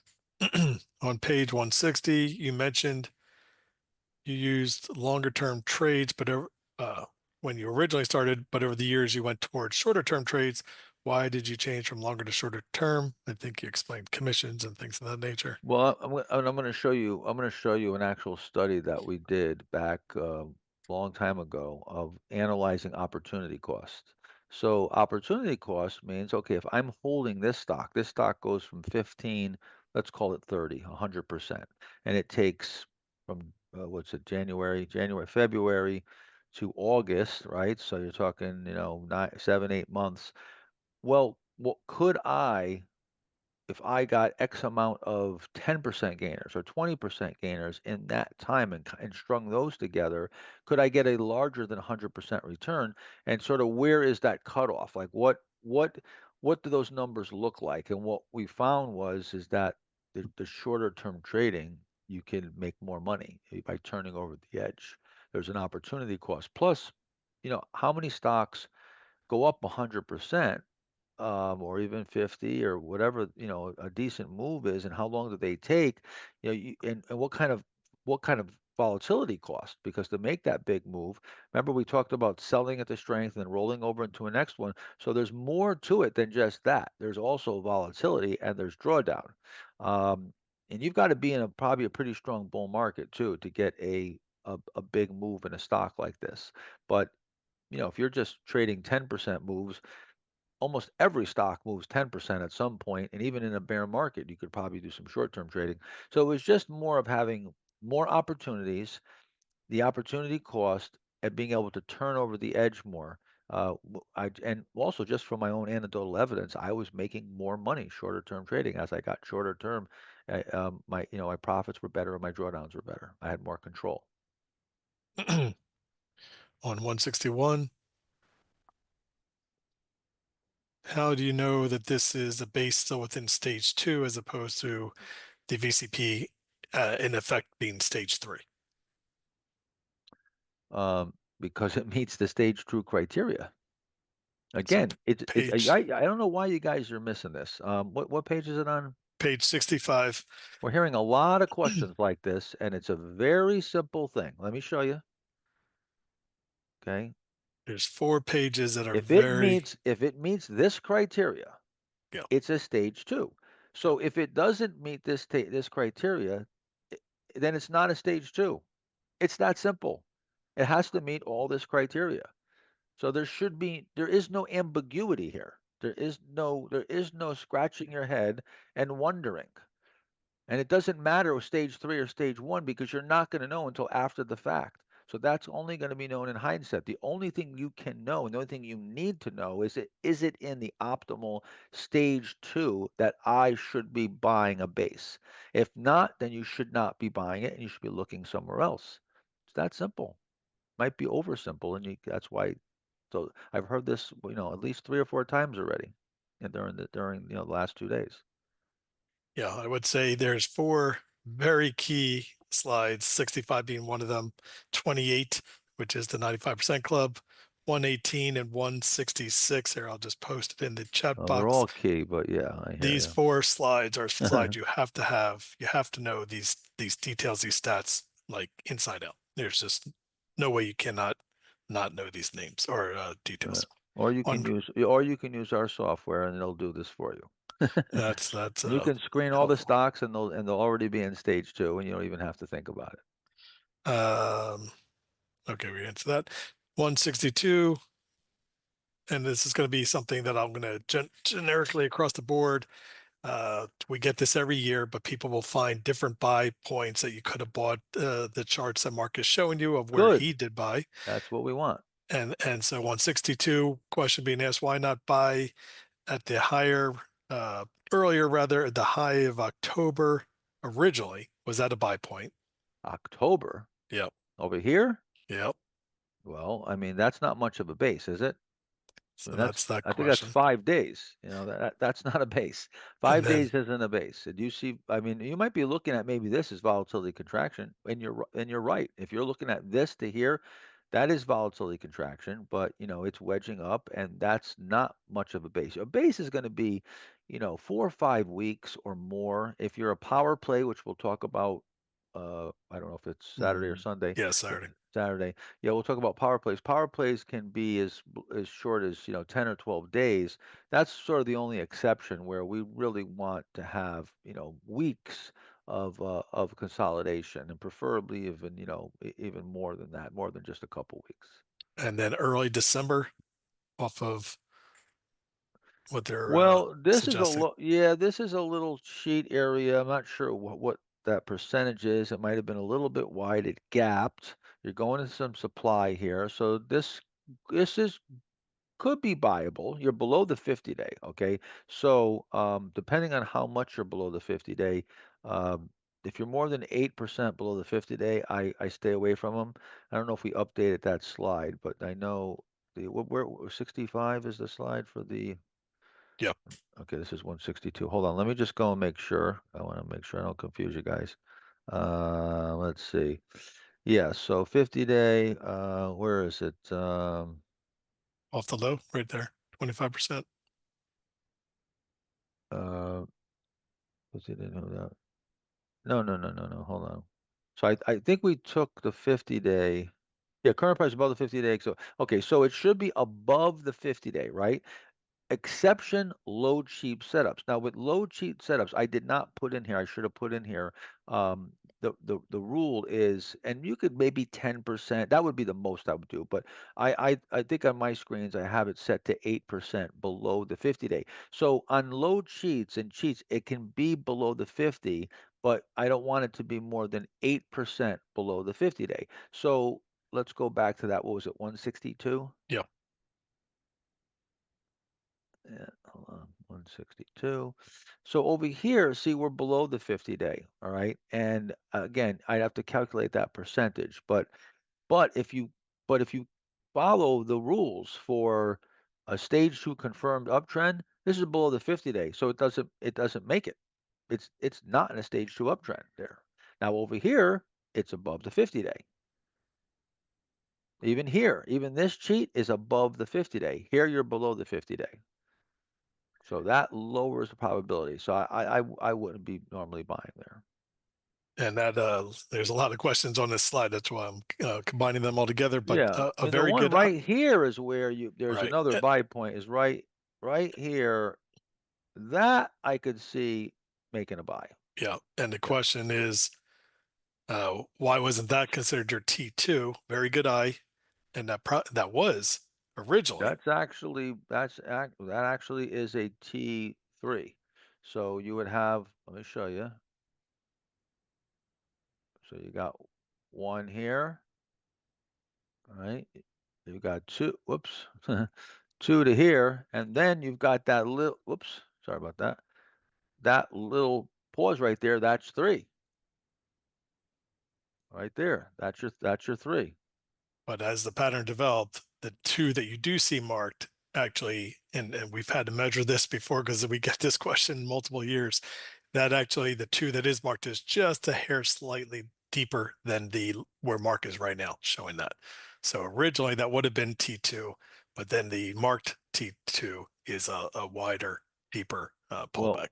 On page 160, you mentioned you used longer term trades, but when you originally started, but over the years you went towards shorter term trades. Why did you change from longer to shorter term? I think you explained commissions and things of that nature. Well, I'm going to show you. I'm going to show you an actual study that we did back a long time ago of analyzing opportunity cost. So opportunity cost means, okay, if I'm holding this stock goes from 15, let's call it 30, 100%, and it takes from what's it, February to August, right? So you're talking, 7, 8 months. Well, what could I if I got X amount of 10% gainers or 20% gainers in that time and strung those together, could I get a larger than 100% return? And sort of where is that cutoff? Like what do those numbers look like? And what we found is that the shorter term trading, you can make more money by turning over the edge. There's an opportunity cost. Plus, how many stocks go up 100%, or even 50 or whatever, a decent move is, and how long do they take, and what kind of volatility cost, because to make that big move, remember we talked about selling at the strength and then rolling over into a next one. So there's more to it than just that. There's also volatility and there's drawdown. And you've got to be in probably a pretty strong bull market too to get a big move in a stock like this. But if you're just trading 10% moves, almost every stock moves 10% at some point, and even in a bear market, you could probably do some short-term trading. So it was just more of having more opportunities, the opportunity cost, and being able to turn over the edge more. And also just from my own anecdotal evidence, I was making more money shorter term trading as I got shorter term. My profits were better and my drawdowns were better. I had more control. On 161, how do you know that this is a base still within stage 2 as opposed to the VCP in effect being stage 3? Because it meets the stage 2 criteria. So Again, I don't know why you guys are missing this. What page is it on? page 65. We're hearing a lot of questions like this, and it's a very simple thing. Let me show you. Okay. There's 4 pages that are If it very, meets this criteria, yeah, it's a stage 2. yeah. So if it doesn't meet this criteria, i- then it's not a stage 2. It's that simple. It has to meet all this criteria. So there is no ambiguity here. There is no scratching your head and wondering. And it doesn't matter stage 3 or stage 1 because you're not going to know until after the fact. So that's only going to be known in hindsight. The only thing you can know, and the only thing you need to know is it in the optimal stage 2 that I should be buying a base. If not, then you should not be buying it and you should be looking somewhere else. It's that simple. Might be over simple, and that's why. So I've heard this, at least 3 or 4 times already, and during the last 2 days. Yeah, I would say there's 4 very key slides, 65 being one of them, 28, which is the 95% club, 118 and 166. Here, I'll just post it in the chat Well, they're box. all key, but yeah, I hear These you. 4 slides are slides you have to have. You have to know these details, these stats like inside out. There's just no way you cannot not know these names or details. Or you can On use our software, and it'll do this for you. that's You can screen all the helpful. stocks, and they'll already be in stage 2, and you don't even have to think about it. Um, okay, we answered that. 162, and this is going to be something that I'm going to generically across the board. We get this every year, but people will find different buy points that you could have bought the charts that Mark is showing you of where he Good. did buy. That's what we want. And so 162 question being asked, why not buy at the higher, earlier rather, at the high of October originally? Was that a buy point? October Yep. over here. Yep. Well, I mean, that's not much of a base, is it? I So mean, that's that I think that's question. 5 days. That's not a base. And 5 days then, isn't a base. And you see, I mean, you might be looking at maybe this is volatility contraction, and you're right. If you're looking at this to here, that is volatility contraction, but it's wedging up, and that's not much of a base. A base is going to be, 4 or 5 weeks or more. If you're a power play, which we'll talk about, I don't know if it's Saturday or Sunday. yeah, Saturday. Saturday. Yeah, we'll talk about power plays. Power plays can be as short as 10 or 12 days. That's sort of the only exception where we really want to have weeks of consolidation, and preferably even even more than that, more than just a couple weeks. And then early December off of what they're Well, suggesting. this is a little cheat area. I'm not sure what that percentage is. It might have been a little bit wide. It gapped. You're going to some supply here. So this is could be buyable. You're below the 50-day, okay? So, depending on how much you're below the 50-day, um, if you're more than 8% below the 50-day, I stay away from them. I don't know if we updated that slide, but I know where 65 is the slide for the. Yep. Okay, this is 162. Hold on, let me just go and make sure. I want to make sure I don't confuse you guys. Let's see. Yeah, so 50-day, where is it? Off the low right there, 25%. Uh, was it in that? No, no, no, no, no. Hold on. So I think we took the 50-day. Yeah, current price above the 50-day. So okay, so it should be above the 50-day, right? Exception load sheet setups. Now with load sheet setups, I did not put in here. I should have put in here. Um, the rule is, and you could maybe 10%. That would be the most I would do. But I think on my screens I have it set to 8% below the 50-day. So on load sheets and cheats, it can be below the 50, but I don't want it to be more than 8% below the 50-day. So let's go back to that. What was it? 162? Yep. Yeah, hold on, 162. So over here, see, we're below the 50-day, all right? And again, I'd have to calculate that percentage, but if you but if you follow the rules for a stage 2 confirmed uptrend, this is below the 50-day, so it doesn't make it. It's not in a stage 2 uptrend there. Now over here, it's above the 50-day. Even here, even this cheat is above the 50-day. Here you're below the 50-day. So that lowers the probability. So I wouldn't be normally buying there. And that there's a lot of questions on this slide. That's why I'm combining them all together. But Yeah, I a mean the very one good right here is where there's right. another buy point is right here. That I could see making a buy. Yeah. And the Yeah, question is, why wasn't that considered your T2? Very good eye, and that was originally. that actually is a T3. So you would have, let me show you. So you got one here. All right. You've got two, whoops, two to here, and then you've got that little, whoops, sorry about that. That little pause right there, that's three. Right there. That's your three. But as the pattern developed, the two that you do see marked actually, and we've had to measure this before because we get this question multiple years, that actually the two that is marked is just a hair slightly deeper than the where mark is right now, showing that. So originally that would have been T2, but then the marked T2 is a wider, deeper Well, pullback.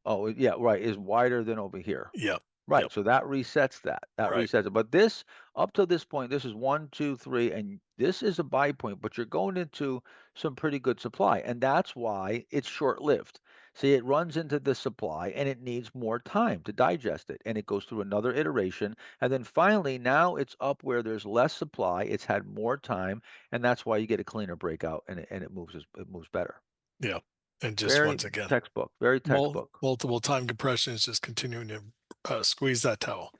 oh yeah, right, is wider than over here. Yep. Right, Yep. so that resets that. That Right. resets it. But this, up to this point, this is 1, 2, 3, and this is a buy point, but you're going into some pretty good supply, and that's why it's short-lived. See, it runs into the supply, and it needs more time to digest it, and it goes through another iteration, and then finally, now it's up where there's less supply, it's had more time, and that's why you get a cleaner breakout, and it moves better. Yeah. And just Very once again, textbook, very textbook. multiple time compressions, just continuing to squeeze that towel.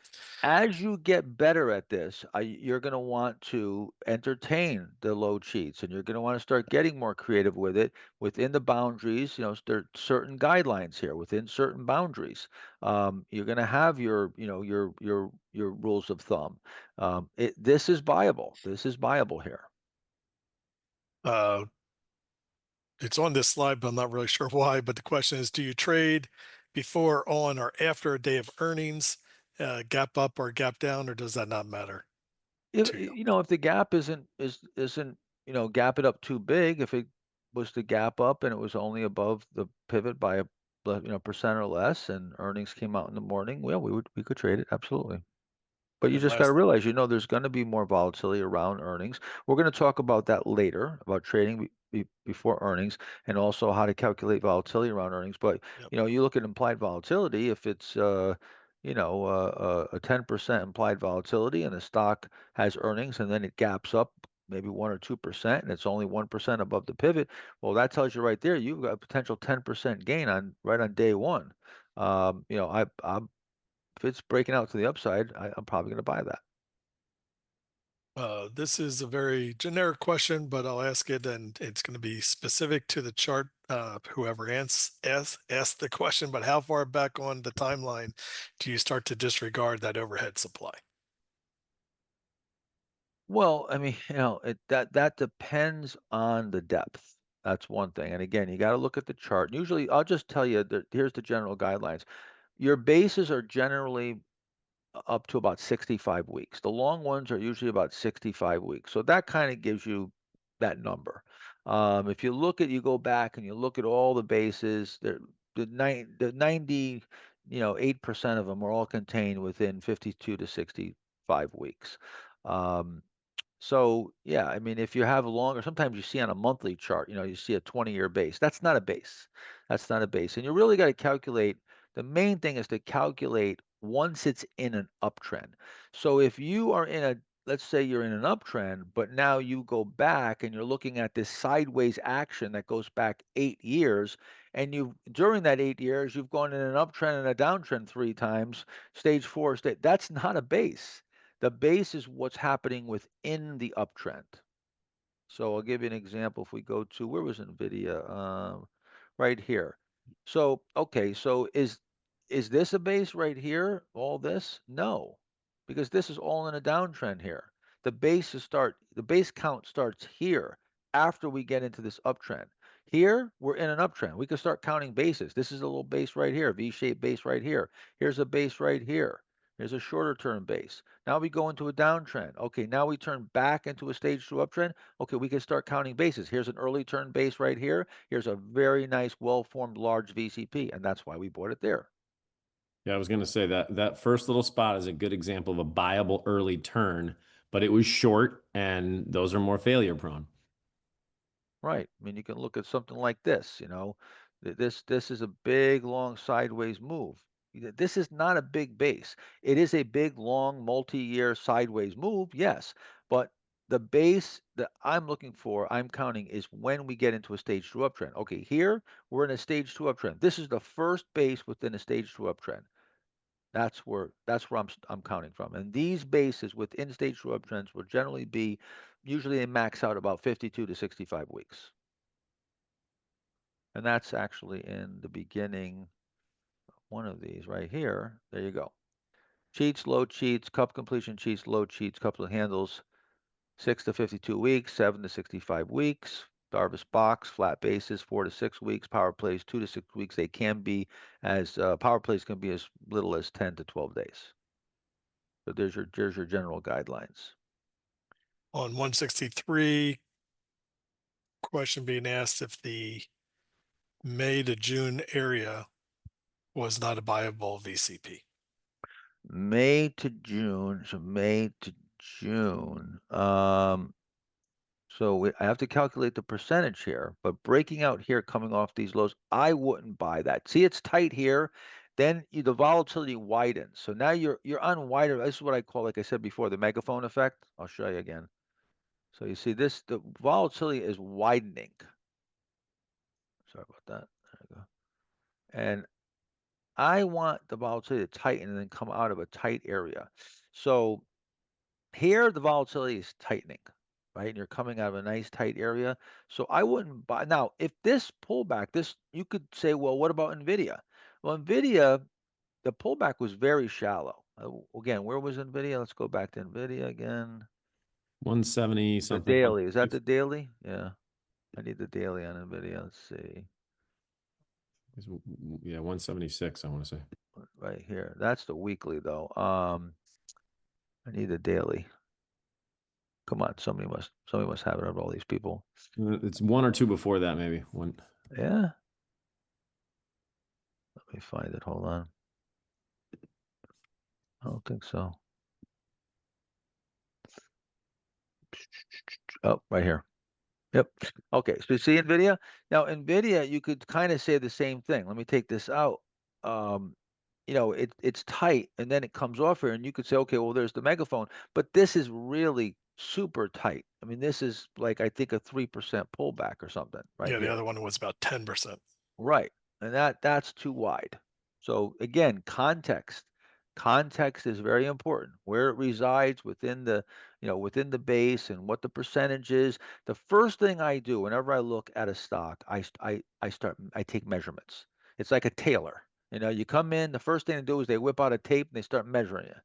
As you get better at this, you're going to want to entertain the low cheats, and you're going to want to start getting more creative with it within the boundaries. There are certain guidelines here within certain boundaries. You're going to have your rules of thumb. This is viable. This is viable here. Uh, it's on this slide, but I'm not really sure why. But the question is, do you trade before, on, or after a day of earnings, gap up or gap down, or does that not matter to you? If the gap isn't gap it up too big, if it was to gap up and it was only above the pivot by percent or less, and earnings came out in the morning, well, we could trade it absolutely. But you And just got to last, realize, there's going to be more volatility around earnings. We're going to talk about that later, about trading before earnings, and also how to calculate volatility around earnings. But yep. you look at implied volatility. If it's a 10% implied volatility, and the stock has earnings, and then it gaps up maybe 1 or 2%, and it's only 1% above the pivot. Well, that tells you right there you've got a potential 10% gain right on day one. I'm if it's breaking out to the upside, I'm probably going to buy that. This is a very generic question, but I'll ask it, and it's going to be specific to the chart. Whoever asked the question, but how far back on the timeline do you start to disregard that overhead supply? Well, I mean, that depends on the depth. That's one thing. And again, you got to look at the chart. Usually, I'll just tell you that here's the general guidelines. Your bases are generally up to about 65 weeks. The long ones are usually about 65 weeks. So that kind of gives you that number. If you go back and you look at all the bases, the 90, 8% of them are all contained within 52 to 65 weeks. Um, so yeah, I mean, if you have a longer, sometimes you see on a monthly chart, you see a 20-year base. That's not a base. That's not a base. And you really got to calculate. The main thing is to calculate once it's in an uptrend. So if you are let's say you're in an uptrend, but now you go back and you're looking at this sideways action that goes back 8 years, and during that 8 years, you've gone in an uptrend and a downtrend 3 times, stage four, that's not a base. The base is what's happening within the uptrend. So I'll give you an example. If we go to, where was NVIDIA? Right here. So, okay, so is this a base right here? All this? No, because this is all in a downtrend here. The base count starts here after we get into this uptrend. Here, we're in an uptrend. We can start counting bases. This is a little base right here, V-shaped base right here. Here's a base right here. Here's a shorter term base. Now we go into a downtrend. Okay, now we turn back into a stage two uptrend. Okay, we can start counting bases. Here's an early turn base right here. Here's a very nice, well-formed large VCP, and that's why we bought it there. Yeah, I was going to say that first little spot is a good example of a buyable early turn, but it was short, and those are more failure prone. Right. I mean, you can look at something like this, this is a big, long sideways move. This is not a big base. It is a big, long, multi-year sideways move, yes, but the base that I'm counting is when we get into a stage two uptrend. Okay, here we're in a stage two uptrend. This is the first base within a stage two uptrend. That's where I'm counting from. And these bases within stage two uptrends will generally be, usually they max out about 52 to 65 weeks. And that's actually in the beginning, one of these right here. There you go. Cheats, low cheats, cup completion cheats, low cheats, couple of handles, 6 to 52 weeks, 7 to 65 weeks. Darvis box, flat bases, 4 to 6 weeks. Power plays, 2 to 6 weeks. They can be power plays can be as little as 10 to 12 days. So there's your general guidelines. On 163, question being asked if the May to June area was not a viable VCP. May to June. So May to June. So I have to calculate the percentage here, but breaking out here, coming off these lows, I wouldn't buy that. See, it's tight here. Then the volatility widens. So now you're on wider. This is what I call, like I said before, the megaphone effect. I'll show you again. So you see this, the volatility is widening. Sorry about that. There we go. And I want the volatility to tighten and then come out of a tight area. So here the volatility is tightening, right? And you're coming out of a nice tight area. So I wouldn't buy now. If this pullback, this you could say, well, what about Nvidia? Well, Nvidia, the pullback was very shallow. Again, where was Nvidia? Let's go back to Nvidia again. 170 The something. daily, is that the daily? Yeah, I need the daily on Nvidia. Let's see. Yeah, 176, I want to say. Right here. That's the weekly though. I need the daily. Come on, somebody must have it of all these people. It's one or two before that, maybe. One. Yeah. Let me find it. Hold on. I don't think so. Oh, right here. Yep. Okay. So you see NVIDIA? Now, NVIDIA, you could kind of say the same thing. Let me take this out. You know, it's tight and then it comes off here and you could say, okay, well, there's the megaphone, but this is really super tight. I mean, this is like, I think a 3% pullback or something right Yeah, the here. other one was about 10%. Right. And that's too wide. So again, context. Context is very important. Where it resides within the, within the base and what the percentage is. The first thing I do whenever I look at a stock, I take measurements. It's like a tailor. You come in, the first thing they do is they whip out a tape and they start measuring it.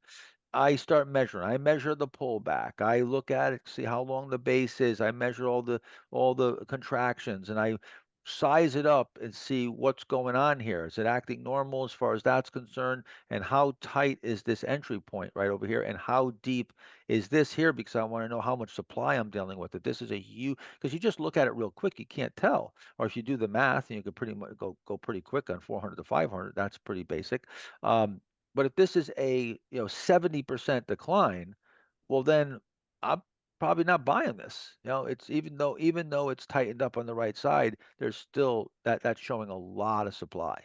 I start measuring. I measure the pullback. I look at it, see how long the base is. I measure all the contractions, and I size it up and see what's going on here. Is it acting normal as far as that's concerned? And how tight is this entry point right over here? And how deep is this here? Because I want to know how much supply I'm dealing with. If this is a huge, because you just look at it real quick, you can't tell. Or if you do the math, and you could pretty much go pretty quick on 400 to 500. That's pretty basic. But if this is a 70% decline, well then I'm probably not buying this. It's even though it's tightened up on the right side, there's still that's showing a lot of supply.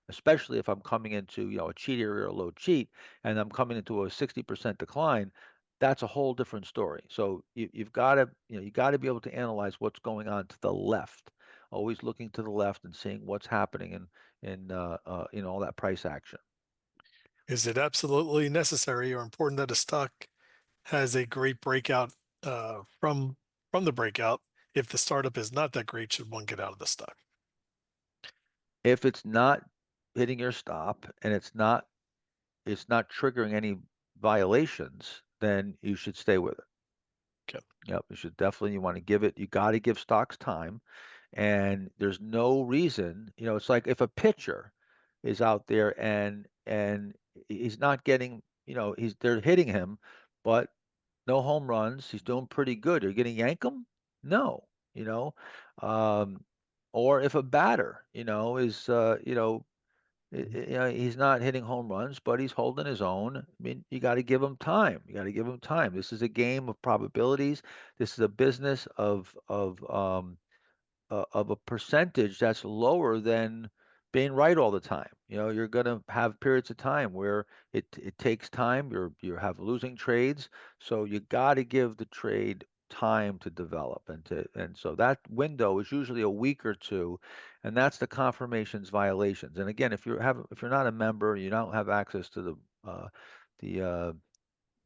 Especially if I'm coming into a cheat area or a low cheat, and I'm coming into a 60% decline, that's a whole different story. So you've got to you got to be able to analyze what's going on to the left. Always looking to the left and seeing what's happening in all that price action. Is it absolutely necessary or important that a stock has a great breakout from the breakout? If the startup is not that great, should one get out of the stock? If it's not hitting your stop and it's not triggering any violations, then you should stay with it. Okay. Yep, you want to you got to give stocks time. And there's no reason, it's like if a pitcher is out there and he's not getting, they're hitting him, but no home runs, he's doing pretty good. Are you gonna yank him? No, you know. Um, or if a batter, is he's not hitting home runs, but he's holding his own. I mean, you got to give him time. You got to give him time. This is a game of probabilities. This is a business of a percentage that's lower than being right all the time. You're going to have periods of time where it takes time. You have losing trades, so you got to give the trade time to develop and so that window is usually a week or two, and that's the confirmations violations. And again, if you're not a member, you don't have access to the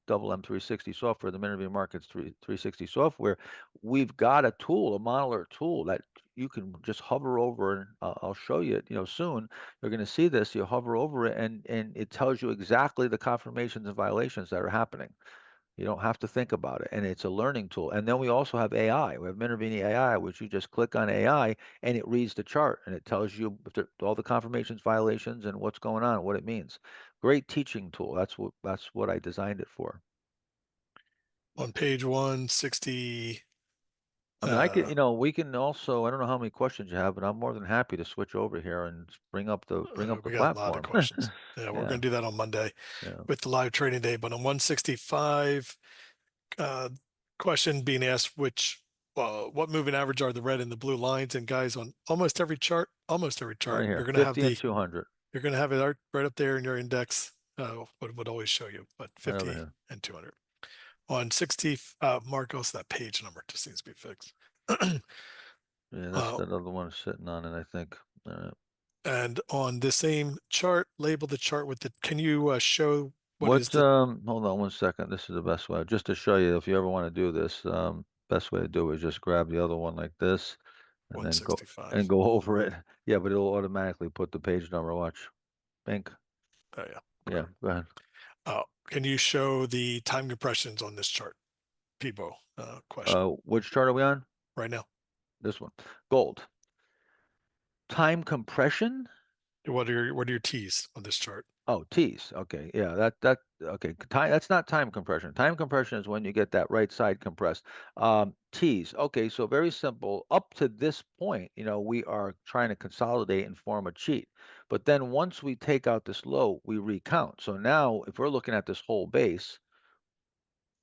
double M360 software, the Minervini Markets 360 software, we've got a tool, a modeler tool that you can just hover over, and I'll show you it, soon. You're going to see this. You hover over it, and it tells you exactly the confirmations and violations that are happening. You don't have to think about it, and it's a learning tool. And then we also have AI. We have Minervini AI, which you just click on AI, and it reads the chart, and it tells you if all the confirmations, violations, and what's going on, what it means. Great teaching tool. That's what I designed it for. On page 160, I mean, we can also, I don't know how many questions you have, but I'm more than happy to switch over here and bring up the we got a lot of platform. questions. Yeah, we're Yeah, going to do that on Monday yeah. with the live trading day. But on 165, question being asked, what moving average are the red and the blue lines? And guys, on almost every chart, Right you're here, going to have 50 and 200, you're going to have it right up there in your index. What would always show you, but right over 50 here. and 200. On 60, Marcos, that page number just needs to be fixed. Yeah, that's that other one sitting on it, I think. And on the same chart, label the chart with the, can you show what is What's, the, hold on one second. This is the best way, just to show you if you ever want to do this. Best way to do it is just grab the other one like this and then go 165? over it. Yeah, but it'll automatically put the page number. Watch. Bink. Oh, yeah. Yeah, go ahead. Can you show the time compressions on this chart? Peebo question Which chart are we on? right now. This one. Gold. Time compression? What are your T's on this chart? Oh, T's. Okay. Yeah, okay. That's not time compression. Time compression is when you get that right side compressed. T's. Okay, so very simple. Up to this point, we are trying to consolidate and form a cheat. But then once we take out this low, we recount. So now if we're looking at this whole base,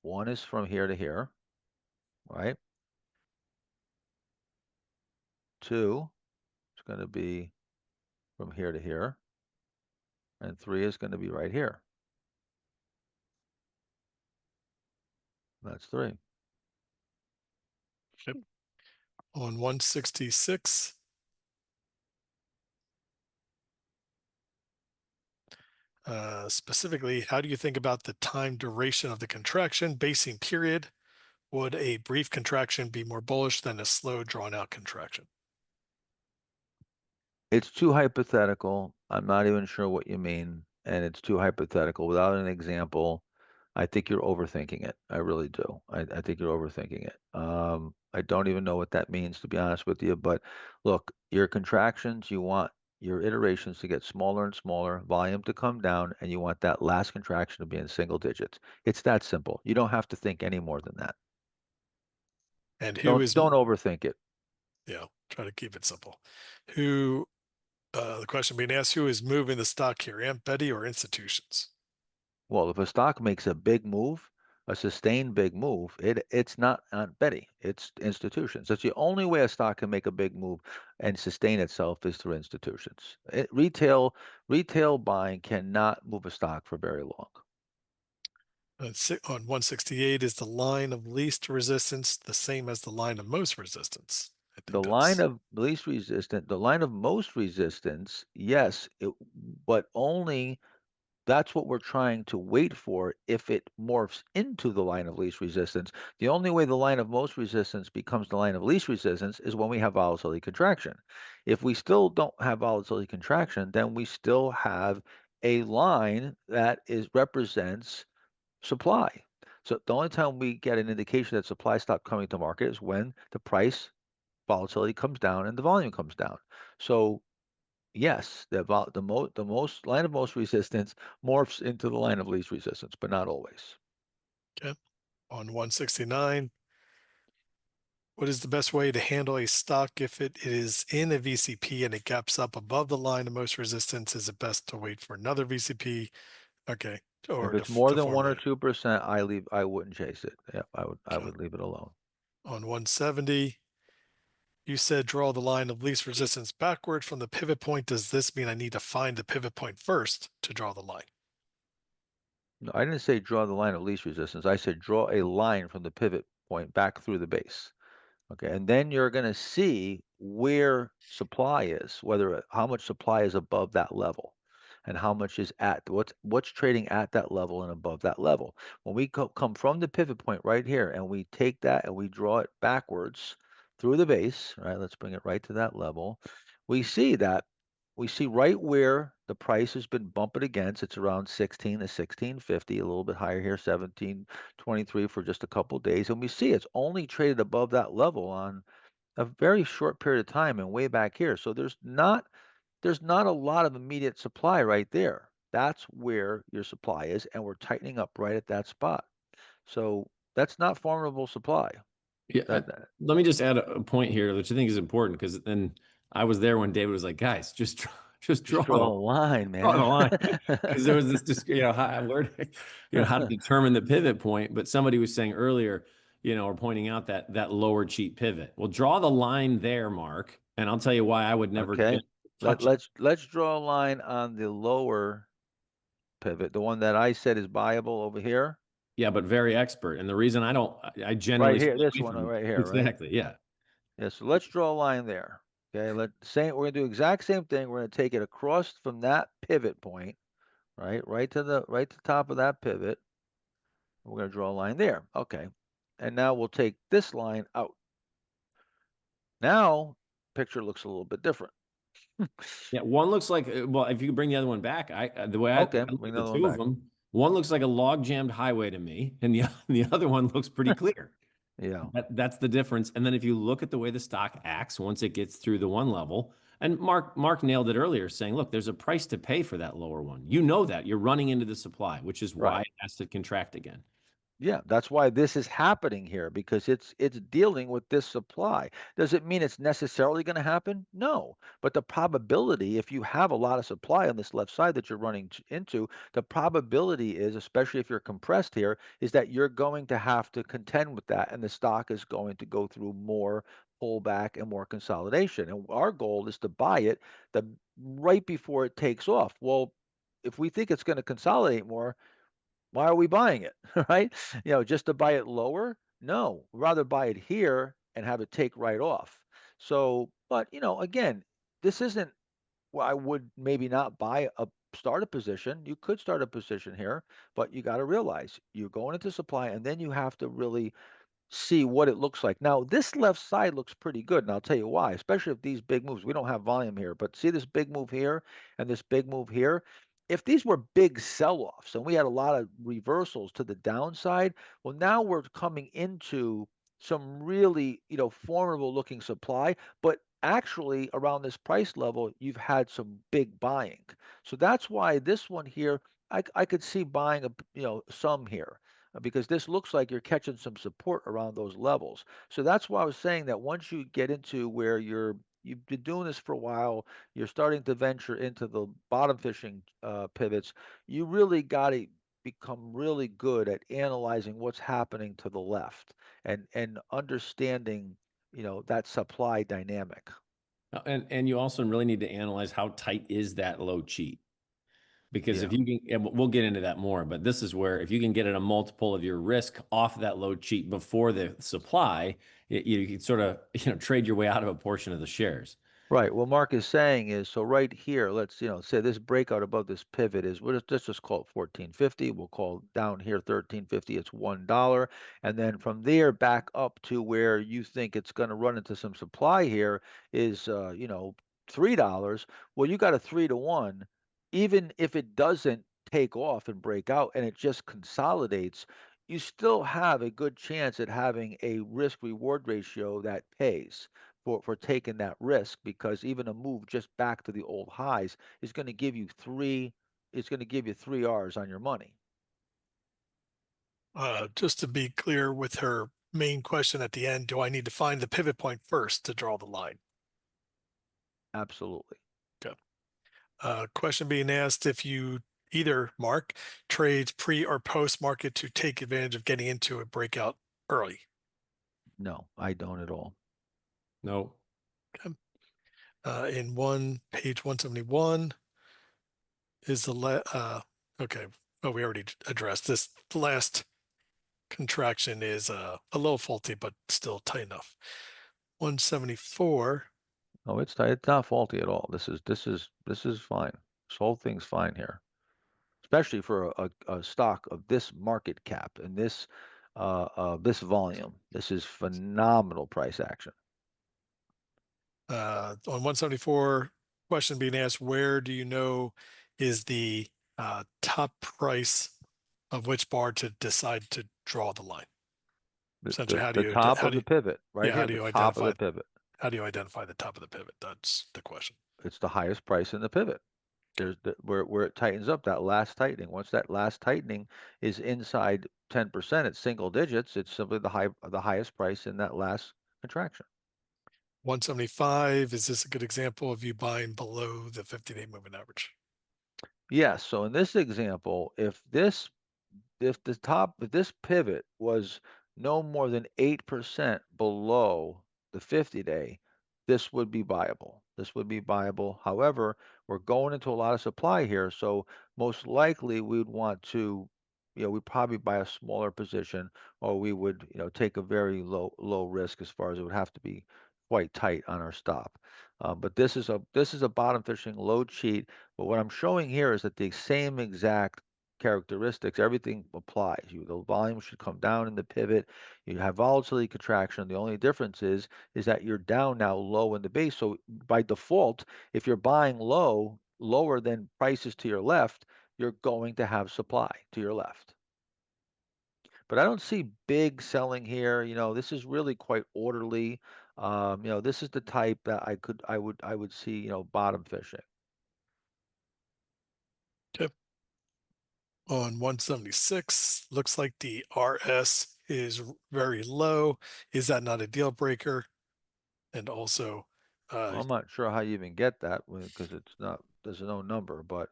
one is from here to here, right? Two is going to be from here to here. And three is going to be right here. That's three. Yep. On 166, specifically, how do you think about the time duration of the contraction, basing period? Would a brief contraction be more bullish than a slow, drawn-out contraction? It's too hypothetical. I'm not even sure what you mean, and it's too hypothetical. Without an example, I think you're overthinking it. I really do. I think you're overthinking it. I don't even know what that means, to be honest with you. But look, your contractions, you want your iterations to get smaller and smaller, volume to come down, and you want that last contraction to be in single digits. It's that simple. You don't have to think any more than that. And who Don't is, don't overthink it. yeah, try to keep it simple. Who, the question being asked, who is moving the stock here, Aunt Betty or institutions? Well, if a stock makes a big move, a sustained big move, it's not Aunt Betty, it's institutions. That's the only way a stock can make a big move and sustain itself is through institutions. Retail buying cannot move a stock for very long. On 168, is the line of least resistance the same as the line of most resistance? I think The line that's, of least resistance, the line of most resistance, yes, but only that's what we're trying to wait for if it morphs into the line of least resistance. The only way the line of most resistance becomes the line of least resistance is when we have volatility contraction. If we still don't have volatility contraction, then we still have a line that represents supply. So the only time we get an indication that supply stopped coming to market is when the price volatility comes down and the volume comes down. So yes, the most line of most resistance morphs into the line of least resistance, but not always. okay. On 169, what is the best way to handle a stock if it is in a VCP and it gaps up above the line of most resistance? Is it best to wait for another VCP? Okay, If or it's more to than 1 or formulate. 2%, I wouldn't chase it. Yeah, I Okay. would leave it alone. On 170, you said draw the line of least resistance backward from the pivot point. Does this mean I need to find the pivot point first to draw the line? No, I didn't say draw the line of least resistance. I said draw a line from the pivot point back through the base. Okay, and then you're going to see where supply is, how much supply is above that level, and how much is at what's trading at that level and above that level. When we come from the pivot point right here, and we take that and we draw it backwards through the base, right? Let's bring it right to that level. We see right where the price has been bumping against. It's around 16 to 1650, a little bit higher here, 1723 for just a couple of days. And we see it's only traded above that level on a very short period of time and way back here. So there's not a lot of immediate supply right there. That's where your supply is, and we're tightening up right at that spot. So that's not formidable supply. Yeah. Let me just add a point here, which I think is important, because then I was there when David was like, guys, just draw draw a line, man. draw the line. Because there was this, how to determine the pivot point. But somebody was saying earlier, or pointing out that lower cheap pivot. Well, draw the line there, Mark, and I'll tell you why I would never Okay. just touch it. Let's draw a line on the lower pivot, the one that I said is buyable over here. Yeah, but very expert. And the reason I Right generally here, stay this away one from right here, right? exactly, yeah. Yeah, so let's draw a line there. Okay, we're gonna do exact same thing. We're gonna take it across from that pivot point, right? Right to the top of that pivot. We're gonna draw a line there. Okay. And now we'll take this line out. Now, picture looks a little bit different. Yeah, one looks like well, if you could bring the other one back, the way I Okay, look bring at the another one two of back. them, one looks like a log jammed highway to me, and the the other one looks pretty clear. Yeah. That's the difference. And then if you look at the way the stock acts once it gets through the one level, and Mark nailed it earlier, saying, look, there's a price to pay for that lower one. You know that you're running into the supply, which is why Right. it has to contract again. Yeah, that's why this is happening here because it's dealing with this supply. Does it mean it's necessarily going to happen? No. But the probability, if you have a lot of supply on this left side that you're running into, the probability is, especially if you're compressed here, is that you're going to have to contend with that and the stock is going to go through more pullback and more consolidation. And our goal is to buy it the right before it takes off. Well, if we think it's going to consolidate more, why are we buying it? Right? Just to buy it lower? No, we'd rather buy it here and have it take right off. So, but again, this isn't well, I would maybe not buy a start a position. You could start a position here, but you got to realize you're going into supply and then you have to really see what it looks like. Now, this left side looks pretty good, and I'll tell you why, especially if these big moves. We don't have volume here, but see this big move here and this big move here? If these were big sell-offs and we had a lot of reversals to the downside, well, now we're coming into some really, formidable looking supply, but actually around this price level, you've had some big buying. So that's why this one here, I could see buying some here because this looks like you're catching some support around those levels. So that's why I was saying that once you get into where you've been doing this for a while, you're starting to venture into the bottom fishing pivots. You really got to become really good at analyzing what's happening to the left and understanding that supply dynamic. And you also really need to analyze how tight is that low cheat. Because if Yeah. you can, and we'll get into that more, but this is where if you can get at a multiple of your risk off that low cheat before the supply, you can sort of trade your way out of a portion of the shares. Right. What Mark is saying is, so right here, let's, say this breakout above this pivot is, let's just call it 1450. We'll call down here 1350. It's $1. And then from there back up to where you think it's going to run into some supply here is, $3. Well, you got a 3-to-1. Even if it doesn't take off and break out and it just consolidates, you still have a good chance at having a risk reward ratio that pays for taking that risk because even a move just back to the old highs is going to give you three it's going to give you 3 R's on your money. Just to be clear with her main question at the end, do I need to find the pivot point first to draw the line? Absolutely. Okay. Question being asked if you either Mark trades pre or post market to take advantage of getting into a breakout early. No, I don't at all. No. Okay. In page 171 is okay. Oh, we already addressed this. The last contraction is a little faulty, but still tight enough. 174. No, it's not faulty at all. This is fine. This whole thing's fine here, especially for a stock of this market cap and this volume. This is phenomenal price action. On 174, question being asked, where do you know is the top price of which bar to decide to draw the line? The, Essentially, the, the top of the pivot, right here, how do the you top of identify the pivot. how do you identify the top of the pivot? That's the question. It's the highest price in the pivot. There's where it tightens up, that last tightening. Once that last tightening is inside 10%, it's single digits, it's simply the highest price in that last contraction. 175, is this a good example of you buying below the 50-day moving average? Yes, so in this example, if this pivot was no more than 8% below the 50-day, this would be viable. This would be viable. However, we're going into a lot of supply here, so most likely we would want to, we'd probably buy a smaller position, or we would, take a very low risk as far as it would have to be quite tight on our stop. But this is a bottom fishing low cheat. But what I'm showing here is that the same exact characteristics, everything applies. The volume should come down in the pivot. You have volatility contraction. The only difference is that you're down now low in the base. So by default, if you're buying lower than prices to your left, you're going to have supply to your left. But I don't see big selling here. This is really quite orderly. This is the type that I would see, bottom fishing. Okay. On 176, looks like the RS is very low. Is that not a deal breaker? And also, Well, I'm not sure how you even get that because there's no number, but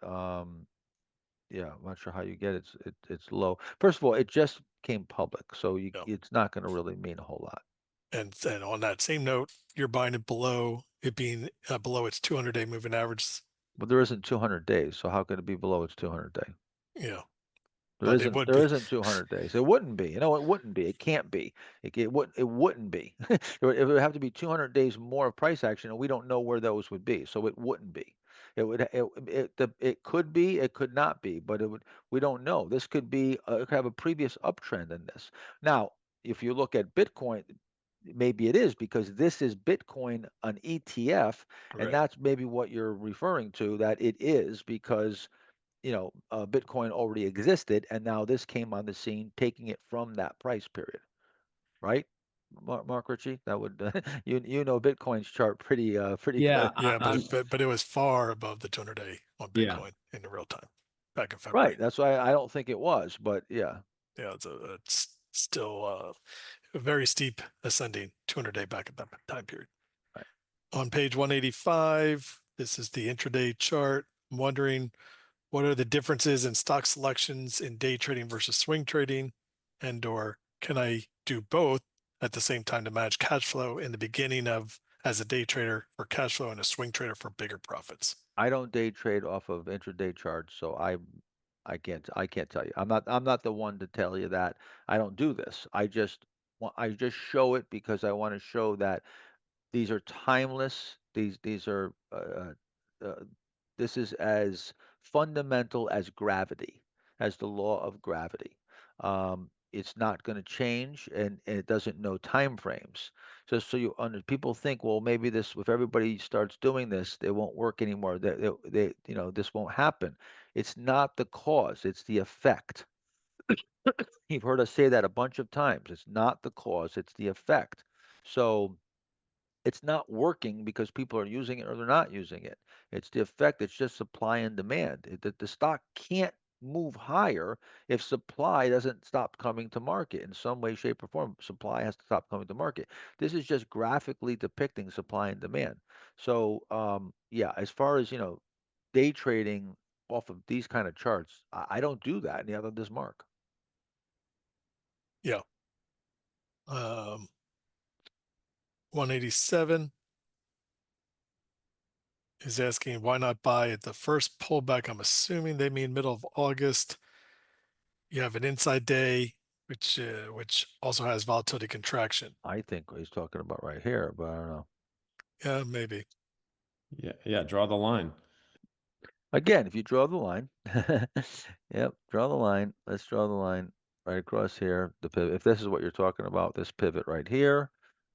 yeah, I'm not sure how you get it. It's low. First of all, it just came public, so it's not going to really mean a whole lot. and on that same note, you're buying it below it being below its 200-day moving average. But there isn't 200 days, so how can it be below its 200 day? Yeah, There but it isn't would there be. isn't 200 days. It wouldn't be. It wouldn't be. It can't be. It wouldn't be. It would have to be 200 days more of price action, and we don't know where those would be. So it wouldn't be. It could be, it could not be, but we don't know. This could be it could have a previous uptrend in this. Now, if you look at Bitcoin, maybe it is because this is Bitcoin an ETF, and Right. that's maybe what you're referring to, that it is because Bitcoin already existed, and now this came on the scene, taking it from that price period, right? Mark Ritchie, that would Bitcoin's chart pretty Yeah, good. Yeah, but it was far above the 200-day on yeah. Bitcoin in the real time back in February. Right. That's why I don't think it was, but yeah. Yeah, it's still a very steep ascending 200-day back at that time period. Right. On page 185, this is the intraday chart. I'm wondering, what are the differences in stock selections in day trading versus swing trading? And/or can I do both at the same time to manage cash flow in the beginning of as a day trader for cash flow and a swing trader for bigger profits? I don't day trade off of intraday charts, so I can't tell you. I'm not the one to tell you that. I don't do this. I just show it because I want to show that these are timeless. These are uh, this is as fundamental as gravity, as the law of gravity. It's not going to change, and it doesn't know time frames. So people think, well, maybe this, if everybody starts doing this, they won't work anymore. This won't happen. It's not the cause; it's the effect. You've heard us say that a bunch of times. It's not the cause; it's the effect. So it's not working because people are using it or they're not using it. It's the effect. It's just supply and demand. The stock can't move higher if supply doesn't stop coming to market in some way, shape, or form. Supply has to stop coming to market. This is just graphically depicting supply and demand. So, yeah, as far as day trading off of these kind of charts, I don't do that any other than this mark. Yeah. 187 is asking why not buy at the first pullback. I'm assuming they mean middle of August. You have an inside day, which also has volatility contraction. I think he's talking about right here, but I don't know. Yeah, maybe. Yeah, draw the line. Again, if you draw the line, yep, draw the line. Let's draw the line right across here. The pivot. If this is what you're talking about, this pivot right here,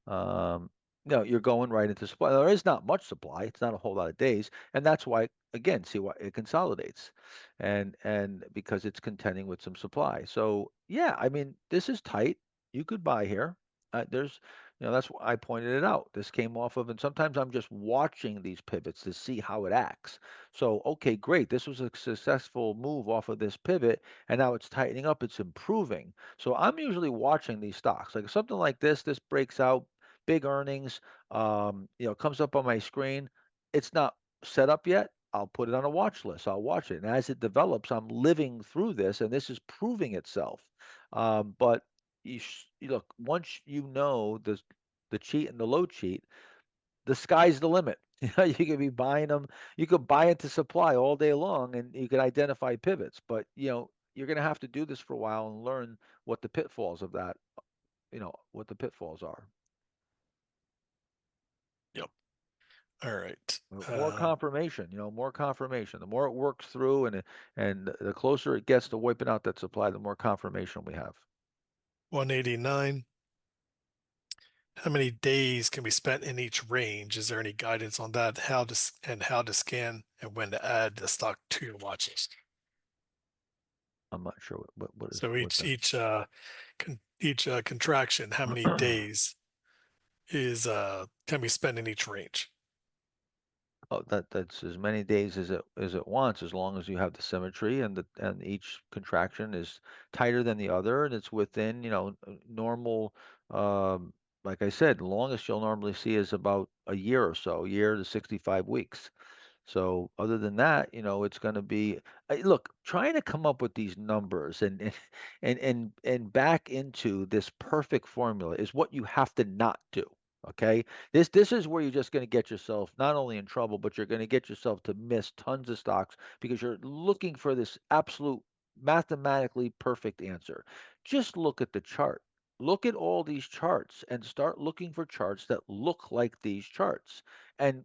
um, no, you're going right into supply. There is not much supply. It's not a whole lot of days, and that's why, again, see why it consolidates, and because it's contending with some supply. So yeah, I mean, this is tight. You could buy here. There's that's why I pointed it out. This came off of, and sometimes I'm just watching these pivots to see how it acts. So, okay, great. This was a successful move off of this pivot, and now it's tightening up, it's improving. So I'm usually watching these stocks. Like something like this breaks out, big earnings, comes up on my screen. It's not set up yet. I'll put it on a watch list. I'll watch it. And as it develops, I'm living through this, and this is proving itself. But you look, once you know the cheat and the low cheat, the sky's the limit. You could be buying them. You could buy into supply all day long, and you could identify pivots. But you're going to have to do this for a while and learn what the pitfalls of that. What the pitfalls are. Yep. All right. More confirmation, more confirmation. The more it works through and the closer it gets to wiping out that supply, the more confirmation we have. 189. How many days can be spent in each range? Is there any guidance on that? How to scan and when to add the stock to your watch list? I'm not sure what is So what each contraction, how many that. days is can be spent in each range? Oh, that's as many days as it wants, as long as you have the symmetry and each contraction is tighter than the other, and it's within, normal. Like I said, the longest you'll normally see is about a year or so, a year to 65 weeks. So other than that, it's going to be look, trying to come up with these numbers and back into this perfect formula is what you have to not do. Okay. This is where you're just going to get yourself not only in trouble, but you're going to get yourself to miss tons of stocks because you're looking for this absolute mathematically perfect answer. Just look at the chart. Look at all these charts and start looking for charts that look like these charts and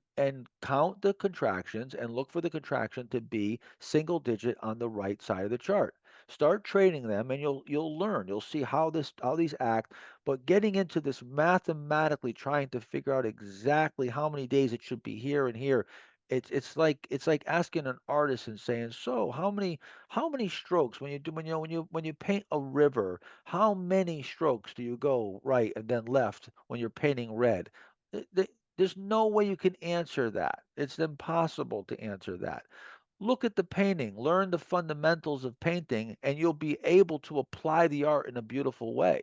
count the contractions and look for the contraction to be single digit on the right side of the chart. Start trading them and you'll learn. You'll see how these act, but getting into this mathematically trying to figure out exactly how many days it should be here and here. It's like asking an artist and saying, so how many strokes when you do when you paint a river, how many strokes do you go right and then left when you're painting red? There's no way you can answer that. It's impossible to answer that. Look at the painting, learn the fundamentals of painting, and you'll be able to apply the art in a beautiful way.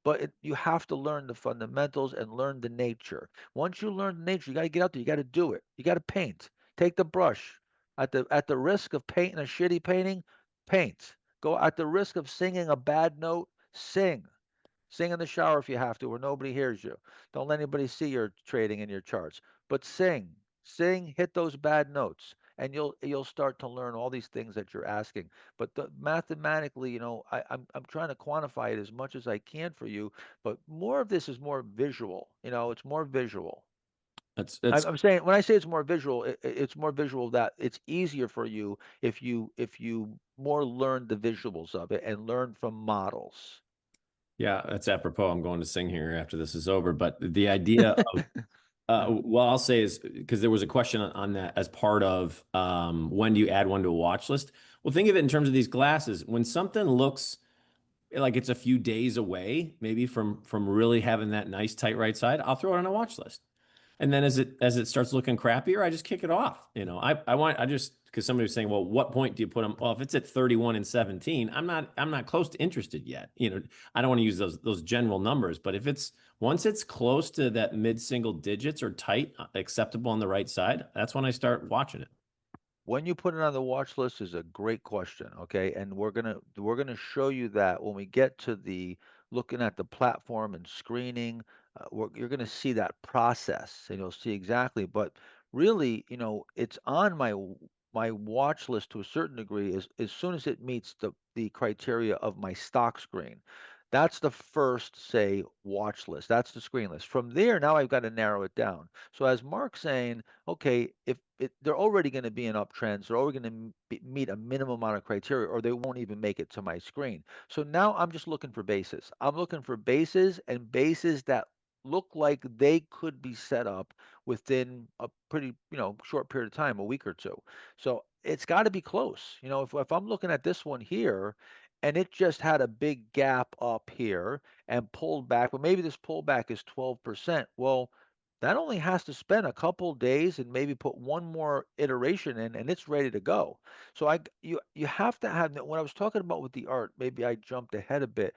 But you have to learn the fundamentals and learn the nature. Once you learn the nature, you got to get out there. You got to do it. You got to paint. Take the brush. At the risk of painting a shitty painting, paint. Go at the risk of singing a bad note, sing. Sing in the shower if you have to, where nobody hears you. Don't let anybody see your trading in your charts. But sing, hit those bad notes, and you'll start to learn all these things that you're asking. But mathematically, I'm trying to quantify it as much as I can for you. But more of this is more visual. It's more visual. That's I'm saying when I say it's more visual, it's more visual that it's easier for you if you more learn the visuals of it and learn from models. Yeah, that's apropos. I'm going to sing here after this is over. But the idea of what I'll say is because there was a question on that as part of when do you add one to a watch list? Well, think of it in terms of these glasses. When something looks like it's a few days away, maybe from really having that nice tight right side, I'll throw it on a watch list. And then as it starts looking crappier, I just kick it off. I just because somebody was saying, well, what point do you put them? Well, if it's at 31 and 17, I'm not close to interested yet. I don't want to use those general numbers, but if it's once it's close to that mid single digits or tight, acceptable on the right side, that's when I start watching it. When you put it on the watch list is a great question, okay? And we're gonna show you that when we get to the looking at the platform and screening, you're gonna see that process, and you'll see exactly. But really, it's on my watch list to a certain degree as soon as it meets the criteria of my stock screen. That's the first, say, watch list. That's the screen list. From there, now I've got to narrow it down. So as Mark's saying, okay, if they're already going to be in uptrends, they're already going to meet a minimum amount of criteria, or they won't even make it to my screen. So now I'm just looking for bases. I'm looking for bases and bases that look like they could be set up within a pretty, short period of time, a week or two. So it's got to be close. If I'm looking at this one here and it just had a big gap up here and pulled back, but maybe this pullback is 12%. Well, that only has to spend a couple days and maybe put one more iteration in and it's ready to go. So you have to have when I was talking about with the art, maybe I jumped ahead a bit.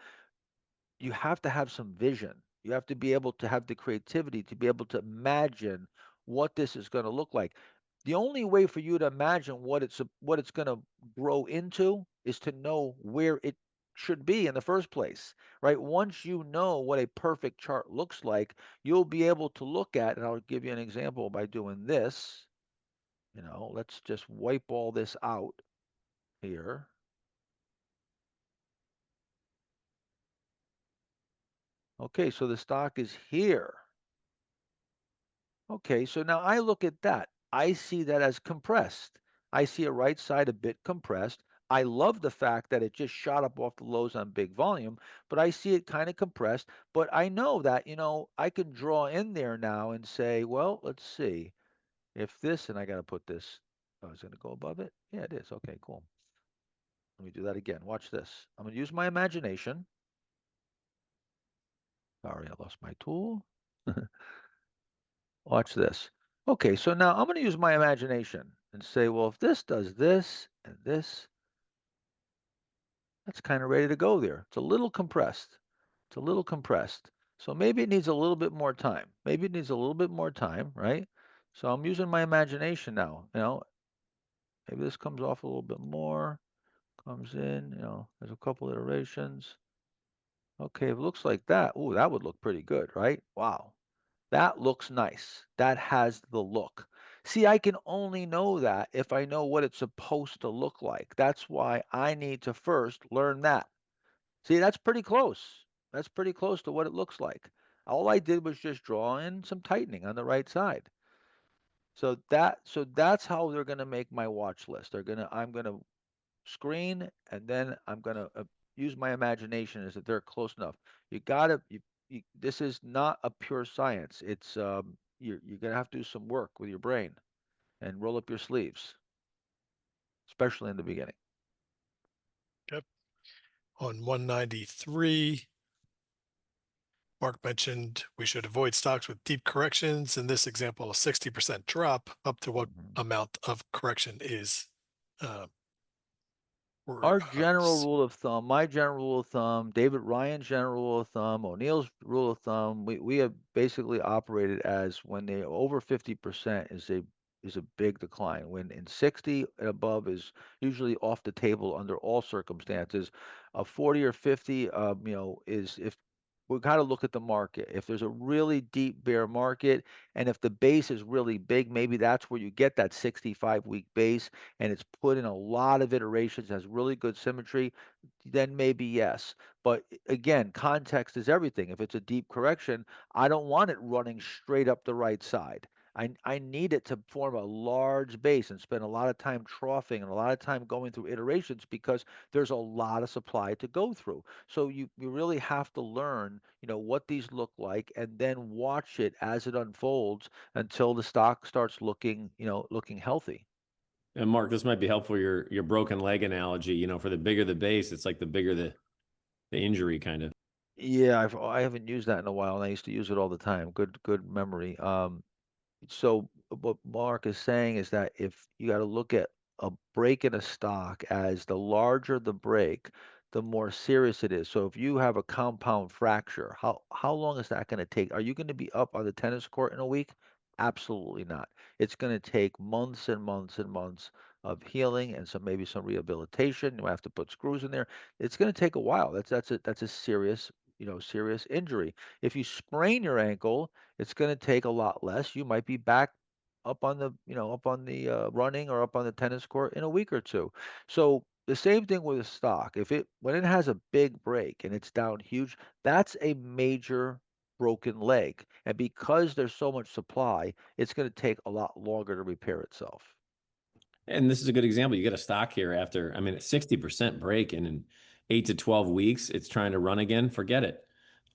You have to have some vision. You have to be able to have the creativity to be able to imagine what this is going to look like. The only way for you to imagine what it's going to grow into is to know where it should be in the first place, right? Once you know what a perfect chart looks like, you'll be able to look at, and I'll give you an example by doing this. Let's just wipe all this out here. Okay, so the stock is here. Okay, so now I look at that. I see that as compressed. I see a right side a bit compressed. I love the fact that it just shot up off the lows on big volume, but I see it kind of compressed. But I know that, I can draw in there now and say, well, let's see if this, and I got to put this, oh, is it going to go above it? Yeah, it is. Okay, cool. Let me do that again. Watch this. I'm going to use my imagination. Sorry, I lost my tool. Watch this. Okay, so now I'm going to use my imagination and say, well, if this does this and this, that's kind of ready to go there. It's a little compressed. It's a little compressed. So maybe it needs a little bit more time. Maybe it needs a little bit more time, right? So I'm using my imagination now. Maybe this comes off a little bit more, comes in, there's a couple iterations. Okay, if it looks like that, ooh, that would look pretty good, right? Wow. That looks nice. That has the look. See, I can only know that if I know what it's supposed to look like. That's why I need to first learn that. See, that's pretty close. That's pretty close to what it looks like. All I did was just draw in some tightening on the right side. So that's how they're going to make my watch list. I'm going to screen, and then I'm going to use my imagination as if they're close enough. You gotta, this is not a pure science. It's you're gonna have to do some work with your brain and roll up your sleeves, especially in the beginning. Yep. On 193, Mark mentioned we should avoid stocks with deep corrections. In this example, a 60% drop. Up to what Mhm. amount of correction is uh, Our general rule of thumb, my general rule of thumb, David Ryan's general rule of thumb, O'Neill's rule of thumb, we have basically operated as when they over 50% is a big decline. When in 60 and above is usually off the table under all circumstances. 40 or 50, is if we got to look at the market. If there's a really deep bear market, and if the base is really big, maybe that's where you get that 65-week base and it's put in a lot of iterations, has really good symmetry, then maybe yes. But again, context is everything. If it's a deep correction, I don't want it running straight up the right side. I need it to form a large base and spend a lot of time troughing and a lot of time going through iterations because there's a lot of supply to go through. So you really have to learn, what these look like and then watch it as it unfolds until the stock starts looking healthy. And Mark, this might be helpful. Your broken leg analogy. For the bigger the base, it's like the bigger the injury, kind of. Yeah, I haven't used that in a while, and I used to use it all the time. Good memory. So what Mark is saying is that if you got to look at a break in a stock as the larger the break, the more serious it is. So if you have a compound fracture, how long is that going to take? Are you going to be up on the tennis court in a week? Absolutely not. It's going to take months and months and months of healing and maybe some rehabilitation. You might have to put screws in there. It's going to take a while. That's a serious, serious injury. If you sprain your ankle, it's going to take a lot less. You might be back up on the running or up on the tennis court in a week or two. So the same thing with a stock. When it has a big break and it's down huge, that's a major broken leg. And because there's so much supply, it's going to take a lot longer to repair itself. And this is a good example. You get a stock here after, 60% break, and in 8 to 12 weeks, it's trying to run again. Forget it.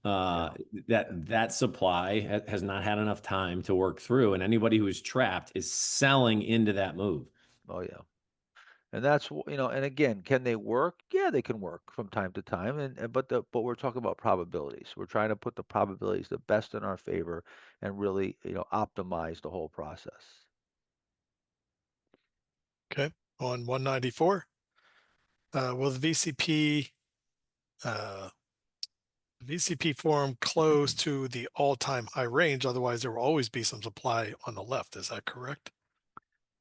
Uh, that supply has not had enough time to work through, and anybody who is trapped is selling into that move. Oh yeah. And and again, can they work? Yeah, they can work from time to time. But we're talking about probabilities. We're trying to put the probabilities the best in our favor and really, optimize the whole process. Okay. On 194, will the uh, VCP form close to the all-time high range? Otherwise, there will always be some supply on the left. Is that correct?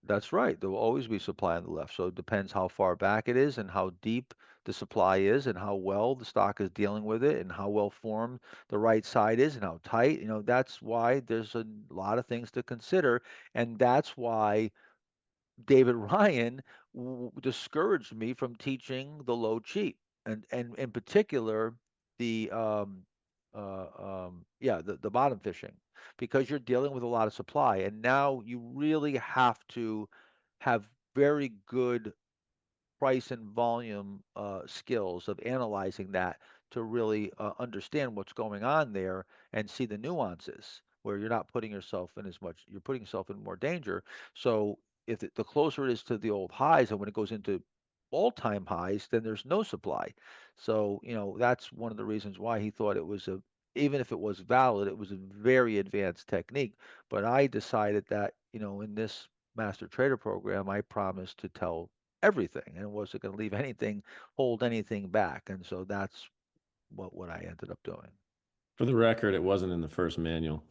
That's right. There will always be supply on the left. So it depends how far back it is and how deep the supply is and how well the stock is dealing with it and how well formed the right side is and how tight. That's why there's a lot of things to consider. And that's why David Ryan discouraged me from teaching the low cheat, and in particular the the bottom fishing. because you're dealing with a lot of supply. And now you really have to have very good price and volume skills of analyzing that to really understand what's going on there and see the nuances where you're not putting yourself in as much, you're putting yourself in more danger. So if the closer it is to the old highs and when it goes into all-time highs, then there's no supply. So, that's one of the reasons why he thought it was even if it was valid, it was a very advanced technique. But I decided that, in this master trader program, I promised to tell everything and wasn't going to leave anything, hold anything back. And so that's what I ended up doing. For the record, it wasn't in the first manual.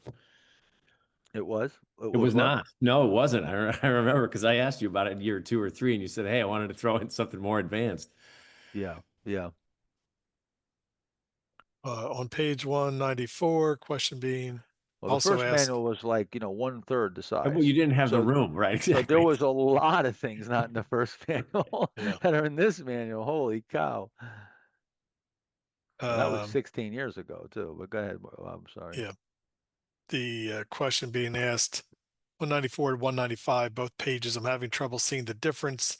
It was. It was what? not. No, it wasn't. I remember because I asked you about it in year 2 or 3, and you said, "Hey, I wanted to throw in something more advanced." Yeah. Yeah. On page 194, question being Well, the also first asked, manual was like, 1/3 the Well, you size. didn't have the So room, right? so there Exactly. was a lot of things not in the first manual yeah, that are in this manual. Holy cow. And that was um, 16 years ago too. But go ahead. I'm sorry. yeah, the question being asked, 194 to 195, both pages. I'm having trouble seeing the difference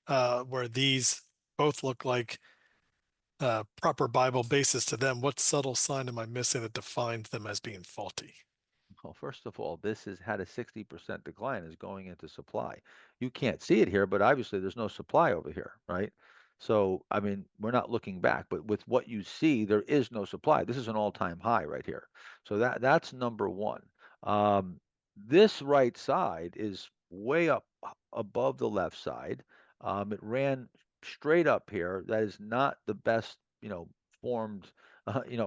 where these both look like proper Bible basis to them. What subtle sign am I missing that defines them as being faulty? Well, first of all, this has had a 60% decline is going into supply. You can't see it here, but obviously there's no supply over here, right? So, I mean, we're not looking back, but with what you see, there is no supply. This is an all-time high right here. So that's number one. This right side is way up above the left side. It ran straight up here. That is not the best, formed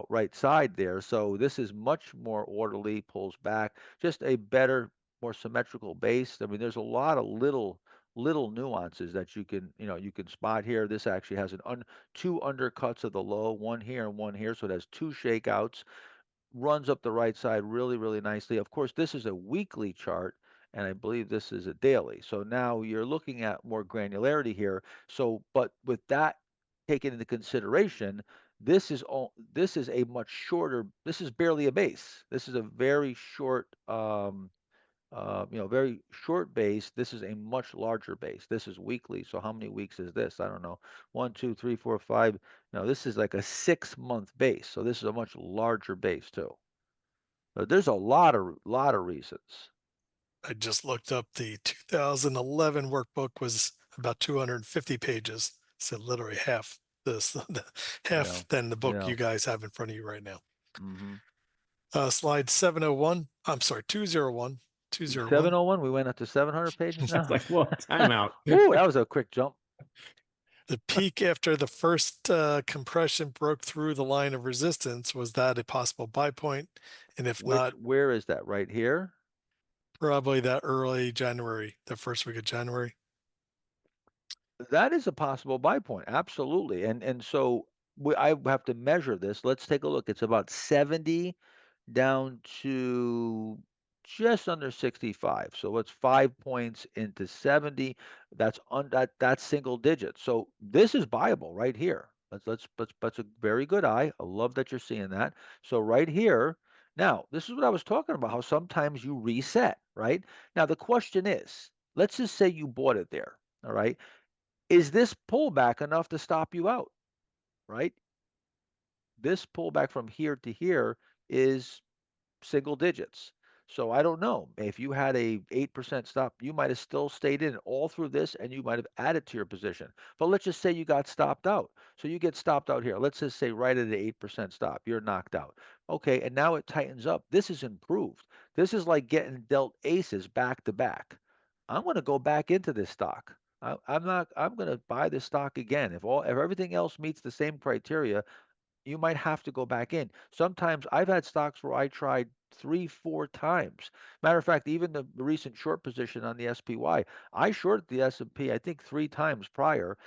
right side there. So this is much more orderly, pulls back, just a better, more symmetrical base. I mean, there's a lot of little nuances that you can spot here. This actually has two undercuts of the low, one here and one here, so it has two shakeouts, runs up the right side really, really nicely. Of course, this is a weekly chart, and I believe this is a daily. So now you're looking at more granularity here. So, but with that taken into consideration, this is a much shorter. This is barely a base. This is a very short, very short base. This is a much larger base. This is weekly. So how many weeks is this? I don't know. 1, 2, 3, 4, 5. No, this is like a 6-month base. So this is a much larger base too. So there's a lot of reasons. I just looked up the 2011 workbook was about 250 pages. So literally half this, Yeah. half than the book Yeah. you guys have in front of you right now. Mm-hmm. Slide 701. I'm sorry, 201. 201. 701. We went up to 700 pages It's now. like, well, timeout. Ooh, that was a quick jump. The peak after the first compression broke through the line of resistance, was that a possible buy point? And if not, Where is that? Right here? probably that early January, the first week of January. That is a possible buy point. Absolutely. And so I have to measure this. Let's take a look. It's about 70 down to just under 65. So it's 5 points into 70. That's single digits. So this is buyable right here. That's a very good eye. I love that you're seeing that. So right here, now this is what I was talking about, how sometimes you reset, right? Now the question is, let's just say you bought it there. All right. Is this pullback enough to stop you out, right? This pullback from here to here is single digits. So I don't know. If you had a 8% stop, you might have still stayed in all through this and you might have added to your position. But let's just say you got stopped out. So you get stopped out here. Let's just say right at an 8% stop, you're knocked out. Okay, and now it tightens up. This is improved. This is like getting dealt aces back to back. I'm going to go back into this stock. I'm going to buy this stock again. If everything else meets the same criteria, you might have to go back in. Sometimes I've had stocks where I tried 3, 4 times. Matter of fact, even the recent short position on the SPY, I shorted the S&P, I think 3 times prior,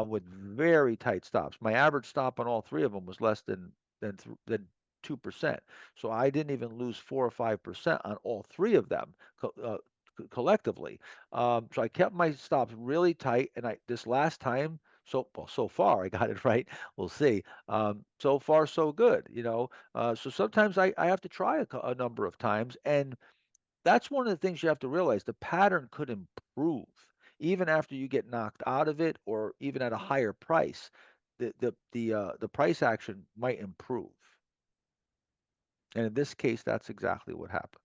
with very tight stops. My average stop on all 3 of them was less than 2%. So I didn't even lose 4 or 5% on all 3 of them collectively. So I kept my stops really tight, and this last time So far I got it right. We'll see. So far so good, So sometimes I have to try a number of times, and that's one of the things you have to realize. The pattern could improve even after you get knocked out of it, or even at a higher price. The price action might improve, and in this case, that's exactly what happened.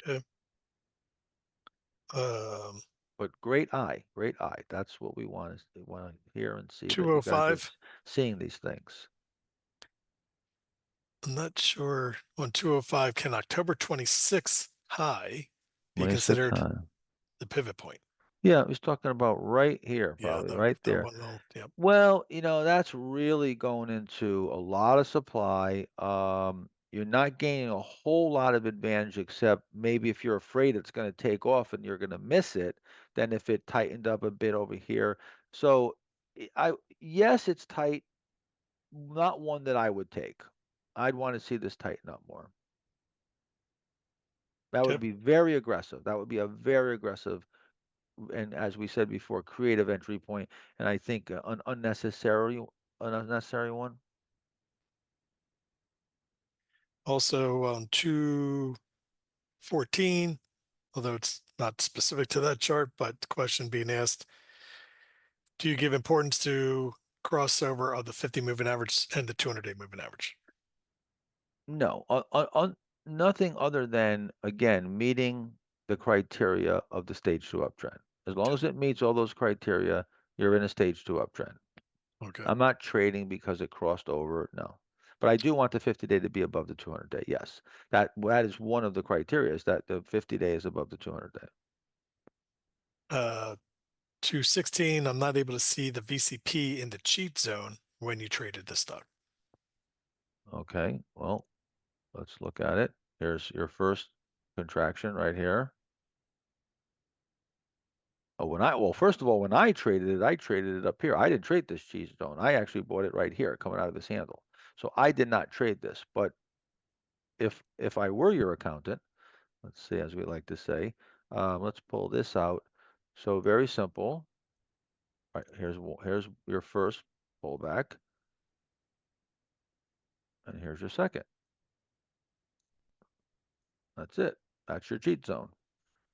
Okay. But great eye, great eye. That's what we want to hear and see, that you guys are 205. seeing these things. I'm not sure on 205, can October 26th high be 26 considered high. the pivot point? Yeah, he's talking about right here, Yeah, probably that right that there. one will, yep. Well, that's really going into a lot of supply. You're not gaining a whole lot of advantage, except maybe if you're afraid it's going to take off and you're going to miss it, then if it tightened up a bit over here. So, yes, it's tight, not one that I would take. I'd want to see this tighten up more. That would Okay. be very aggressive. That would be a very aggressive, and as we said before, creative entry point, and I think an unnecessary one. Also on 214, although it's not specific to that chart, but the question being asked, do you give importance to crossover of the 50 moving average and the 200-day moving average? No, nothing other than, again, meeting the criteria of the stage two uptrend. As long as it meets all those criteria, you're in a stage two uptrend. Okay. I'm not trading because it crossed over, no. But I do want the 50-day to be above the 200-day. Yes, that is one of the criteria, is that the 50-day is above the 200-day. 216, I'm not able to see the VCP in the cheat zone when you traded the stock. Okay, well, let's look at it. Here's your first contraction right here. Oh, well, first of all, when I traded it up here. I didn't trade this cheese zone. I actually bought it right here, coming out of this handle. So I did not trade this. But if I were your accountant, let's see, as we like to say, let's pull this out. So very simple. All right, here's your first pullback, and here's your second. That's it. That's your cheat zone.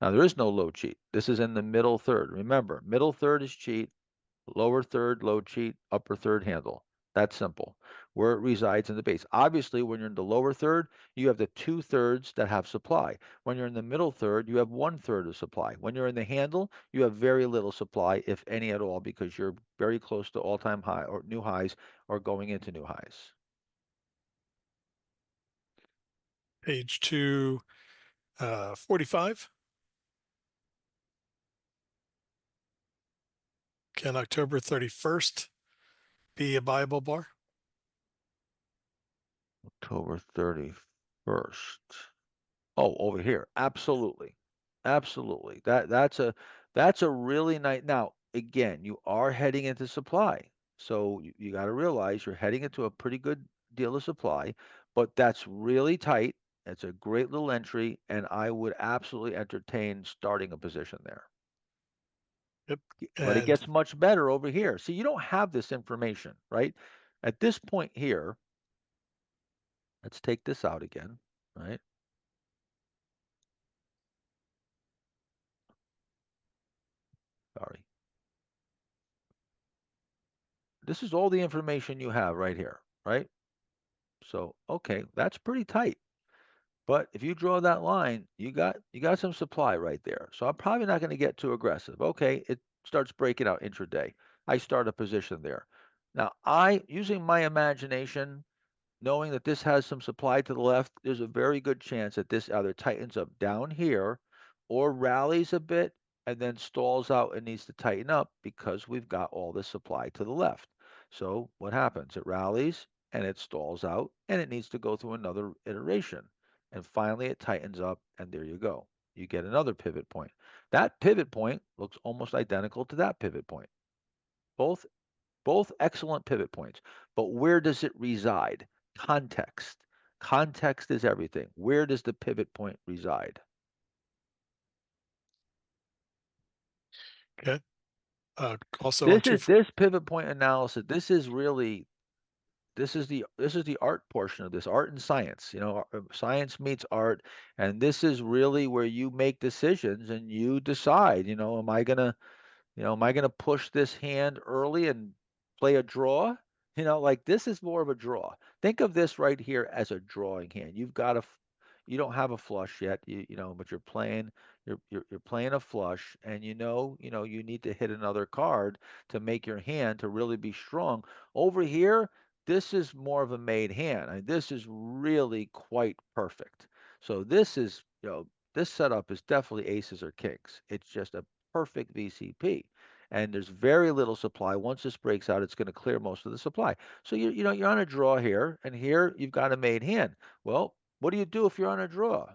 Now there is no low cheat. This is in the middle third. Remember, middle third is cheat. Lower third, low cheat, upper third handle. That's simple. Where it resides in the base. Obviously, when you're in the lower third, you have the 2/3 that have supply. When you're in the middle third, you have 1/3 of supply. When you're in the handle, you have very little supply, if any at all, because you're very close to all-time high or new highs, or going into new highs. Page 245. Can October 31st be a viable bar? October 31st. Oh, over here. Absolutely. Absolutely. That's a really nice. Now, again, you are heading into supply. So you got to realize you're heading into a pretty good deal of supply, but that's really tight. It's a great little entry, and I would absolutely entertain starting a position there. Yep. But it And gets much better over here. See, you don't have this information, right? At this point here, let's take this out again, right? Sorry. This is all the information you have right here, right? So, okay, that's pretty tight. But if you draw that line, you got some supply right there. So I'm probably not going to get too aggressive. Okay, it starts breaking out intraday. I start a position there. Now, using my imagination, knowing that this has some supply to the left, there's a very good chance that this either tightens up down here or rallies a bit and then stalls out and needs to tighten up, because we've got all this supply to the left. So what happens? It rallies and it stalls out, and it needs to go through another iteration. And finally it tightens up, and there you go. You get another pivot point. That pivot point looks almost identical to that pivot point. Both both excellent pivot points. But where does it reside? Context. Context is everything. Where does the pivot point reside? okay. Also on two. This pivot point analysis. This is the art portion of this, art and science. You know, science meets art, and this is really where you make decisions and you decide. You know, am I gonna push this hand early and play a draw? You know, like this is more of a draw. Think of this right here as a drawing hand. You don't have a flush yet, but you're playing a flush, and you need to hit another card to make your hand to really be strong. Over here, this is more of a made hand. This is really quite perfect. So this setup is definitely aces or kings. It's just a perfect VCP. And there's very little supply. Once this breaks out, it's going to clear most of the supply. So you're on a draw here, and here you've got a made hand. Well, what do you do if you're on a draw?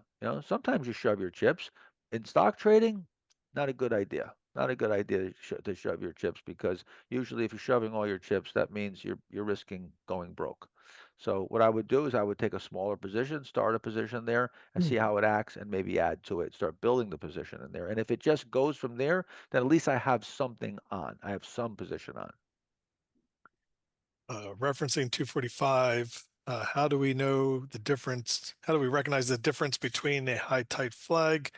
Sometimes you shove your chips. In stock trading, not a good idea. Not a good idea to shove your chips, because usually if you're shoving all your chips, that means you're risking going broke. So what I would do is I would take a smaller position, start a position there, and see how it acts, and maybe add to it, start building the position in there. And if it just goes from there, then at least I have something on. I have some position on. Referencing 245, how do we know the difference? How do we recognize the difference between a high tight flag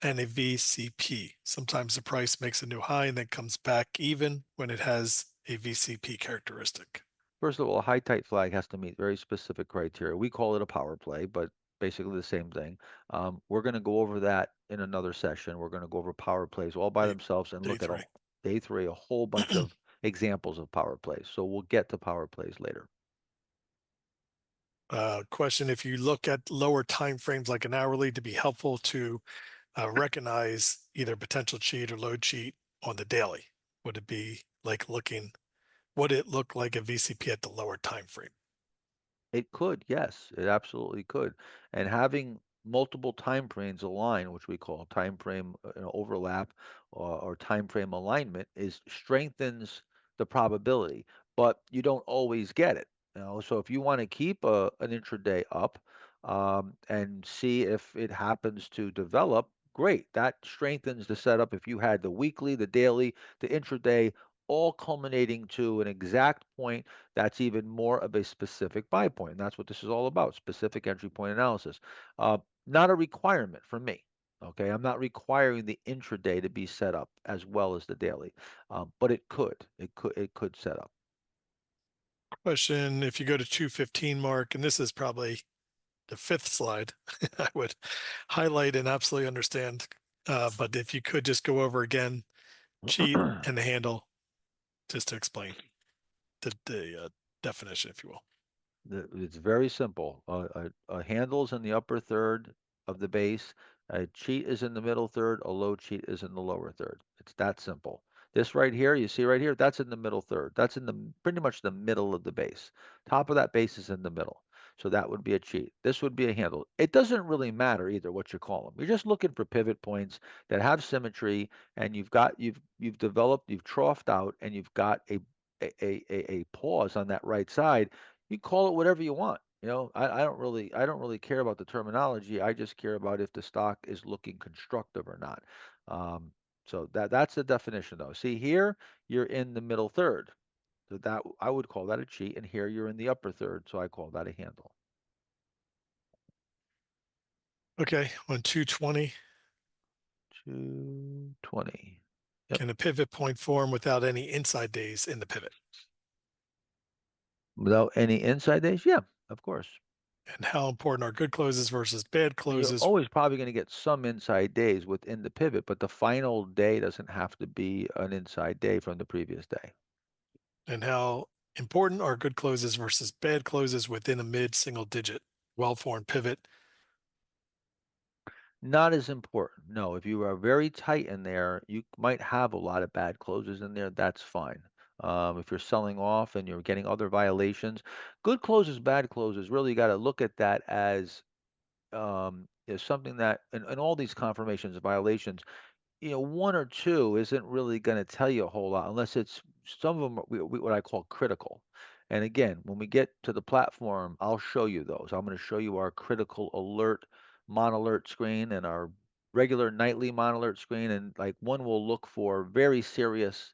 and a VCP? Sometimes the price makes a new high and then comes back even when it has a VCP characteristic. First of all, a high tight flag has to meet very specific criteria. We call it a power play, but basically the same thing. We're going to go over that in another session. We're going to go over power plays all by Day, themselves and day look at three. day three, a whole bunch of examples of power plays. So we'll get to power plays later. Question: if you look at lower time frames like an hourly to be helpful to recognize either potential cheat or low cheat on the daily, would it be like looking? Would it look like a VCP at the lower time frame? It could, yes, it absolutely could. And having multiple time frames align, which we call time frame overlap, or time frame alignment, is strengthens the probability, but you don't always get it. So if you want to keep an intraday up, and see if it happens to develop, great. That strengthens the setup. If you had the weekly, the daily, the intraday, all culminating to an exact point, that's even more of a specific buy point. And that's what this is all about, specific entry point analysis. Uh, Not a requirement for me. Okay, I'm not requiring the intraday to be set up as well as the daily, but it could. It could set up. Question: if you go to 215 mark, and this is probably the fifth slide, I would highlight and absolutely understand. But if you could just go over again, cheat and the handle, just to explain the definition, if you will. It's very simple. A handle is in the upper third of the base. A cheat is in the middle third. A low cheat is in the lower third. It's that simple. This right here, you see right here, that's in the middle third. That's in the pretty much the middle of the base. Top of that base is in the middle. So that would be a cheat. This would be a handle. It doesn't really matter either what you call them. You're just looking for pivot points that have symmetry, and you've developed, you've troughed out, and you've got a pause on that right side. You call it whatever you want. I don't really care about the terminology. I just care about if the stock is looking constructive or not. So that's the definition, though. See here, you're in the middle third. So that I would call that a cheat, and here you're in the upper third, so I call that a handle. Okay, on 220, 220. Yep. can a pivot point form without any inside days in the pivot? Without any inside days? Yeah, of course. And how important are good closes versus bad You're closes? always probably going to get some inside days within the pivot, but the final day doesn't have to be an inside day from the previous day. And how important are good closes versus bad closes within a mid single digit well-formed pivot? Not as important. No, if you are very tight in there, you might have a lot of bad closes in there. That's fine. If you're selling off and you're getting other violations, good closes, bad closes, really you got to look at that as is something that in all these confirmations of violations, one or two isn't really going to tell you a whole lot unless it's some of them are what I call critical. And again, when we get to the platform, I'll show you those. I'm going to show you our critical alert mon-alert screen and our regular nightly mon-alert screen. And like one will look for very serious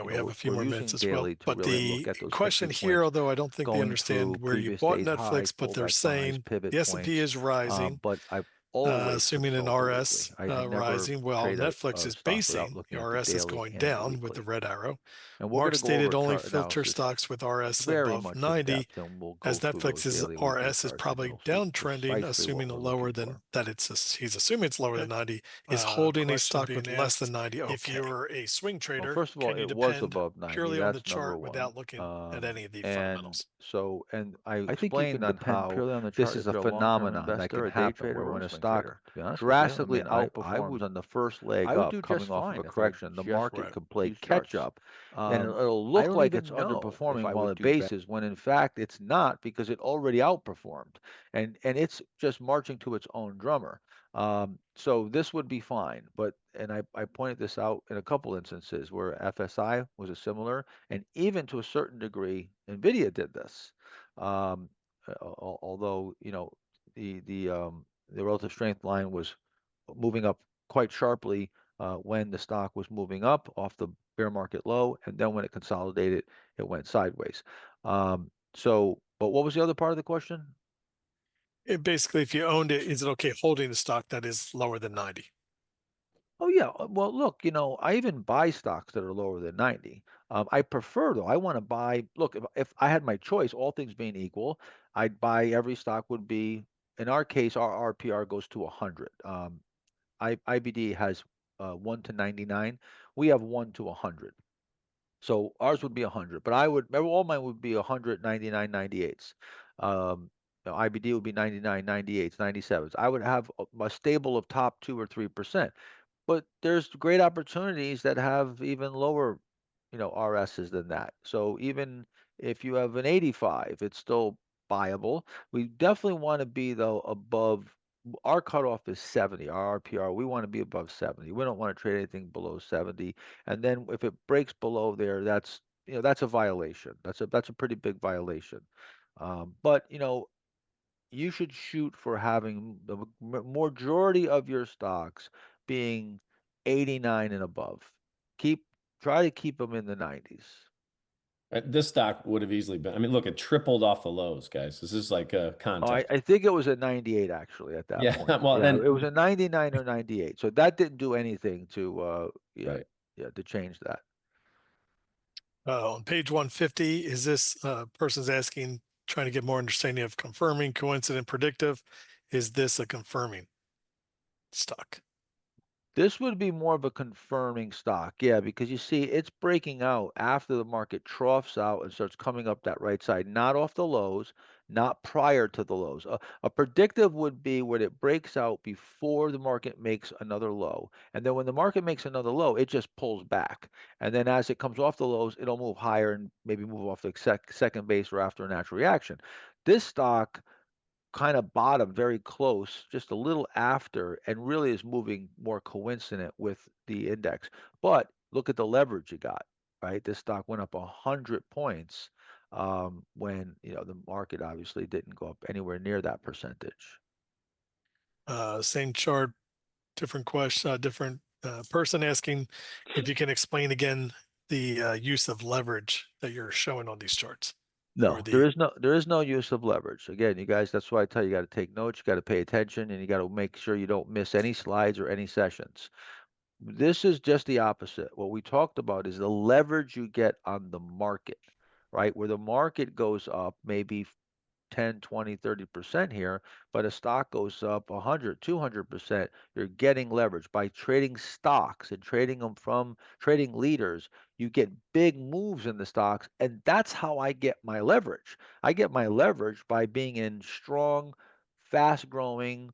Yeah, we have a few we're more minutes using as well. daily to But really look the at those question entry here, points, although I don't think they going understand through where you previous bought day's high, Netflix, but they're pullback buys, saying pivot the S&P points. is rising. But I always assuming an consult the RS weekly. I never rising, while trade Netflix a is stock without basing, the looking at the RS is daily going and the down with the weekly. red arrow. And we're going Mark to go over stated only chart filter analysis stocks with RS very above much in 90, depth, and we'll go as through those Netflix's daily weekly RS is charts, and probably you'll see downtrending, precisely what assuming a we're lower looking than for. that. He's assuming it's lower than 90. Is Uh, holding a question stock being with less than asked, 90 okay? if you're a swing Well, trader, first of all, can you it was depend above 90. purely on the That's number chart one. without looking at any of the And fundamentals? so, and I I think you explained can on depend how purely on the this chart is if a you're a long-term phenomenon that investor, can a day happen trader, where or when a a swing stock trader. To be honest with you, I drastically mean, I outperforms would on the first leg I would up, do coming just off of fine a if I correction, the just market can play these catch charts. up, and it'll I look don't like it's even know if underperforming I while would it do better. bases, when in fact it's not, because it already outperformed, and it's just marching to its own drummer. So this would be fine, but I pointed this out in a couple instances where FSI was a similar, and even to a certain degree, NVIDIA did this. Although the relative strength line was moving up quite sharply when the stock was moving up off the bear market low, and then when it consolidated, it went sideways. But what was the other part of the question? Basically, if you owned it, is it okay holding a stock that is lower than 90? Oh yeah. Well, look, I even buy stocks that are lower than 90. I prefer though. I want to buy. Look, if I had my choice, all things being equal, I'd buy every stock would be. In our case, our RPR goes to 100. IBD has 1 to 99. We have 1 to 100. So ours would be 100, but all mine would be 100, 99, 98s. IBD would be 99, 98s, 97s. I would have a stable of top 2 or 3%. But there's great opportunities that have even lower, RSs than that. So even if you have an 85, it's still buyable. We definitely want to be though above. Our cutoff is 70. Our RPR, we want to be above 70. We don't want to trade anything below 70. And then if it breaks below there, that's a violation. That's a pretty big violation. But you should shoot for having the majority of your stocks being 89 and above. Try to keep them in the 90s. This stock would have easily been. I mean, look, it tripled off the lows, guys. This is like a Oh, contest. I think it was at 98 actually at that Yeah, point. well, Yeah, then it was a 99 or 98. So that didn't do anything to right. to change that. On page 150, is this person's asking, trying to get more understanding of confirming, coincident, predictive? Is this a confirming stock? This would be more of a confirming stock, yeah, because you see it's breaking out after the market troughs out and starts coming up that right side, not off the lows, not prior to the lows. A predictive would be when it breaks out before the market makes another low. And then when the market makes another low, it just pulls back. And then as it comes off the lows, it'll move higher and maybe move off the second base or after a natural reaction. This stock kind of bottom very close, just a little after, and really is moving more coincident with the index. But look at the leverage you got, right? This stock went up 100 points when the market obviously didn't go up anywhere near that percentage. Same chart, different question, different person asking if you can explain again the use of leverage that you're showing on these charts. No, there is no use of leverage. Again, you guys, that's why I tell you, you got to take notes, you got to pay attention, and you got to make sure you don't miss any slides or any sessions. This is just the opposite. What we talked about is the leverage you get on the market, right? Where the market goes up maybe 10, 20, 30% here, but a stock goes up 100, 200%, you're getting leverage by trading stocks and trading them from trading leaders. You get big moves in the stocks, and that's how I get my leverage. I get my leverage by being in strong, fast growing,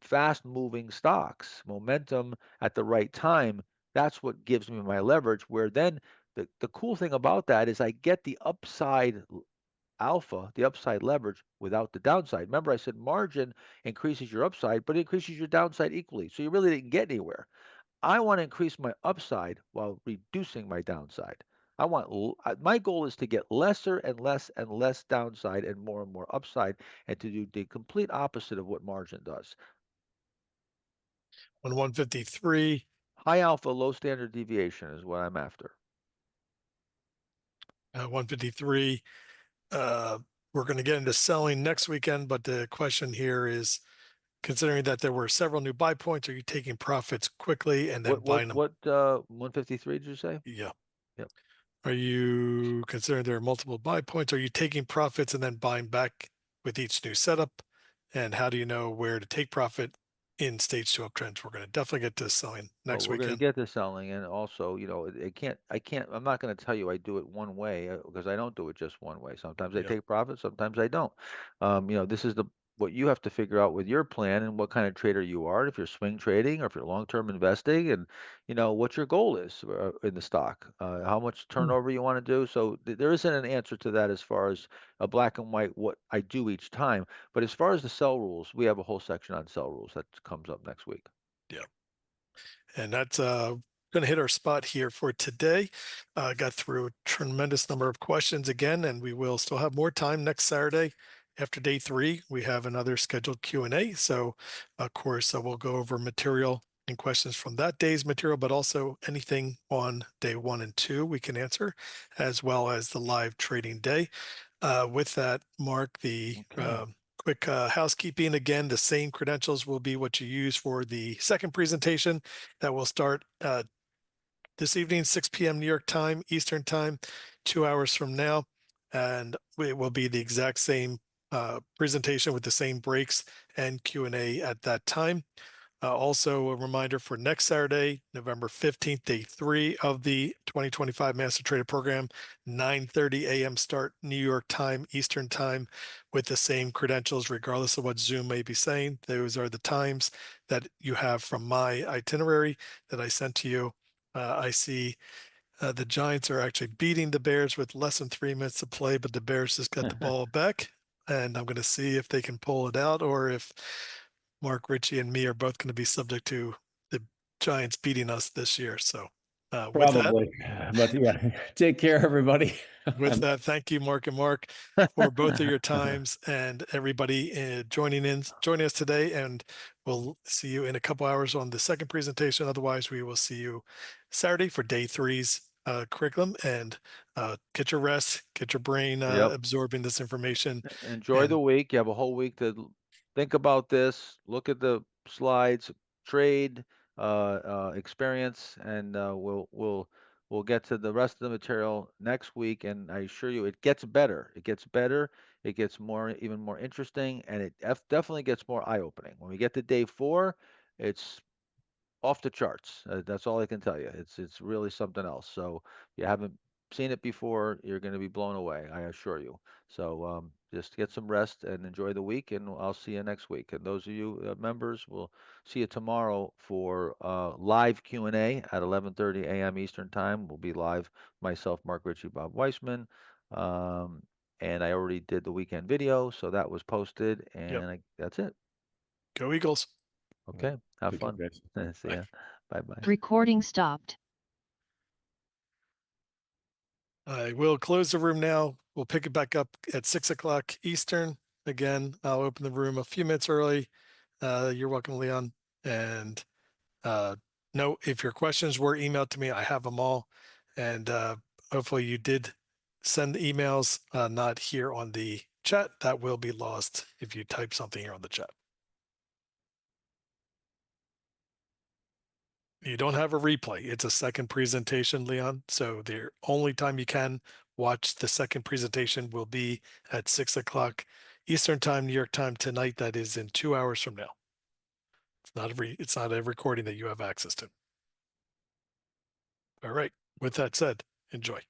fast moving stocks, momentum at the right time. That's what gives me my leverage. Where then the cool thing about that is I get the upside alpha, the upside leverage, without the downside. Remember, I said margin increases your upside, but it increases your downside equally. So you really didn't get anywhere. I want to increase my upside while reducing my downside. My goal is to get lesser and less downside and more upside, and to do the complete opposite of what margin does. On 153, high alpha, low standard deviation is what I'm after. 153. We're going to get into selling next weekend, but the question here is, considering that there were several new buy points, are you taking profits quickly and then buying them? What 153 did you say? Yeah. Yep. Are you considering there are multiple buy points? Are you taking profits and then buying back with each new setup? And how do you know where to take profit in stage 2 uptrends? We're going to definitely get to selling Well, next we're going to weekend. get to selling, and also, I'm not going to tell you I do it one way because I don't do it just one way. Sometimes I Yeah. take profit, sometimes I don't. This is what you have to figure out with your plan and what kind of trader you are. If you're swing trading or if you're long-term investing, and what your goal is in the stock, how much turnover you want to do. So there isn't an answer to that as far as a black and white what I do each time. But as far as the sell rules, we have a whole section on sell rules that comes up next week. Yeah. And that's going to hit our spot here for today. Got through a tremendous number of questions again, and we will still have more time next Saturday. After day 3, we have another scheduled Q&A. So, of course, we'll go over material and questions from that day's material, but also anything on day 1 and 2 we can answer, as well as the live trading day. With that, Mark, the Okay. quick housekeeping again, the same credentials will be what you use for the second presentation that will start this evening, 6 p.m. New York time, Eastern time, 2 hours from now. And it will be the exact same presentation with the same breaks and Q&A at that time. Also, a reminder for next Saturday, November 15th, day 3 of the 2025 Master Trader Program, 9:30 a.m. start New York time, Eastern time, with the same credentials, regardless of what Zoom may be saying. Those are the times that you have from my itinerary that I sent to you. I see the Giants are actually beating the Bears with less than 3 minutes to play, but the Bears just got the ball back. And I'm going to see if they can pull it out or if Mark, Richie, and me are both going to be subject to the Giants beating us this year. So, with that, Probably, but yeah, take care, everybody. thank you, Mark and Mark, for both of your times and everybody joining us today. And we'll see you in a couple hours on the second presentation. Otherwise, we will see you Saturday for day 3's curriculum. And get your rest, get your brain Yep. absorbing this information. Enjoy the week. You have a whole week to think about this, look at the slides, trade, experience, and we'll get to the rest of the material next week. And I assure you, it gets better. It gets better. It gets even more interesting, and it definitely gets more eye-opening. When we get to day 4, it's off the charts. That's all I can tell you. It's really something else. So if you haven't seen it before, you're going to be blown away. I assure you. So just get some rest and enjoy the week, and I'll see you next week. And those of you members, we'll see you tomorrow for live Q&A at 11:30 a.m. Eastern Time. We'll be live. Myself, Mark Ritchie, Bob Weissman. And I already did the weekend video, so that was posted, and that's it. Go Eagles. Okay, have Take care, fun. guys. See ya. Bye-bye. Recording stopped. I will close the room now. We'll pick it back up at 6 o'clock Eastern. Again, I'll open the room a few minutes early. You're welcome, Leon. And no, if your questions were emailed to me, I have them all. And hopefully you did send emails, not here on the chat. That will be lost if you type something here on the chat. You don't have a replay. It's a second presentation, Leon. So the only time you can watch the second presentation will be at 6 o'clock Eastern time, New York time tonight. That is in 2 hours from now. It's not a recording that you have access to. All right. With that said, enjoy.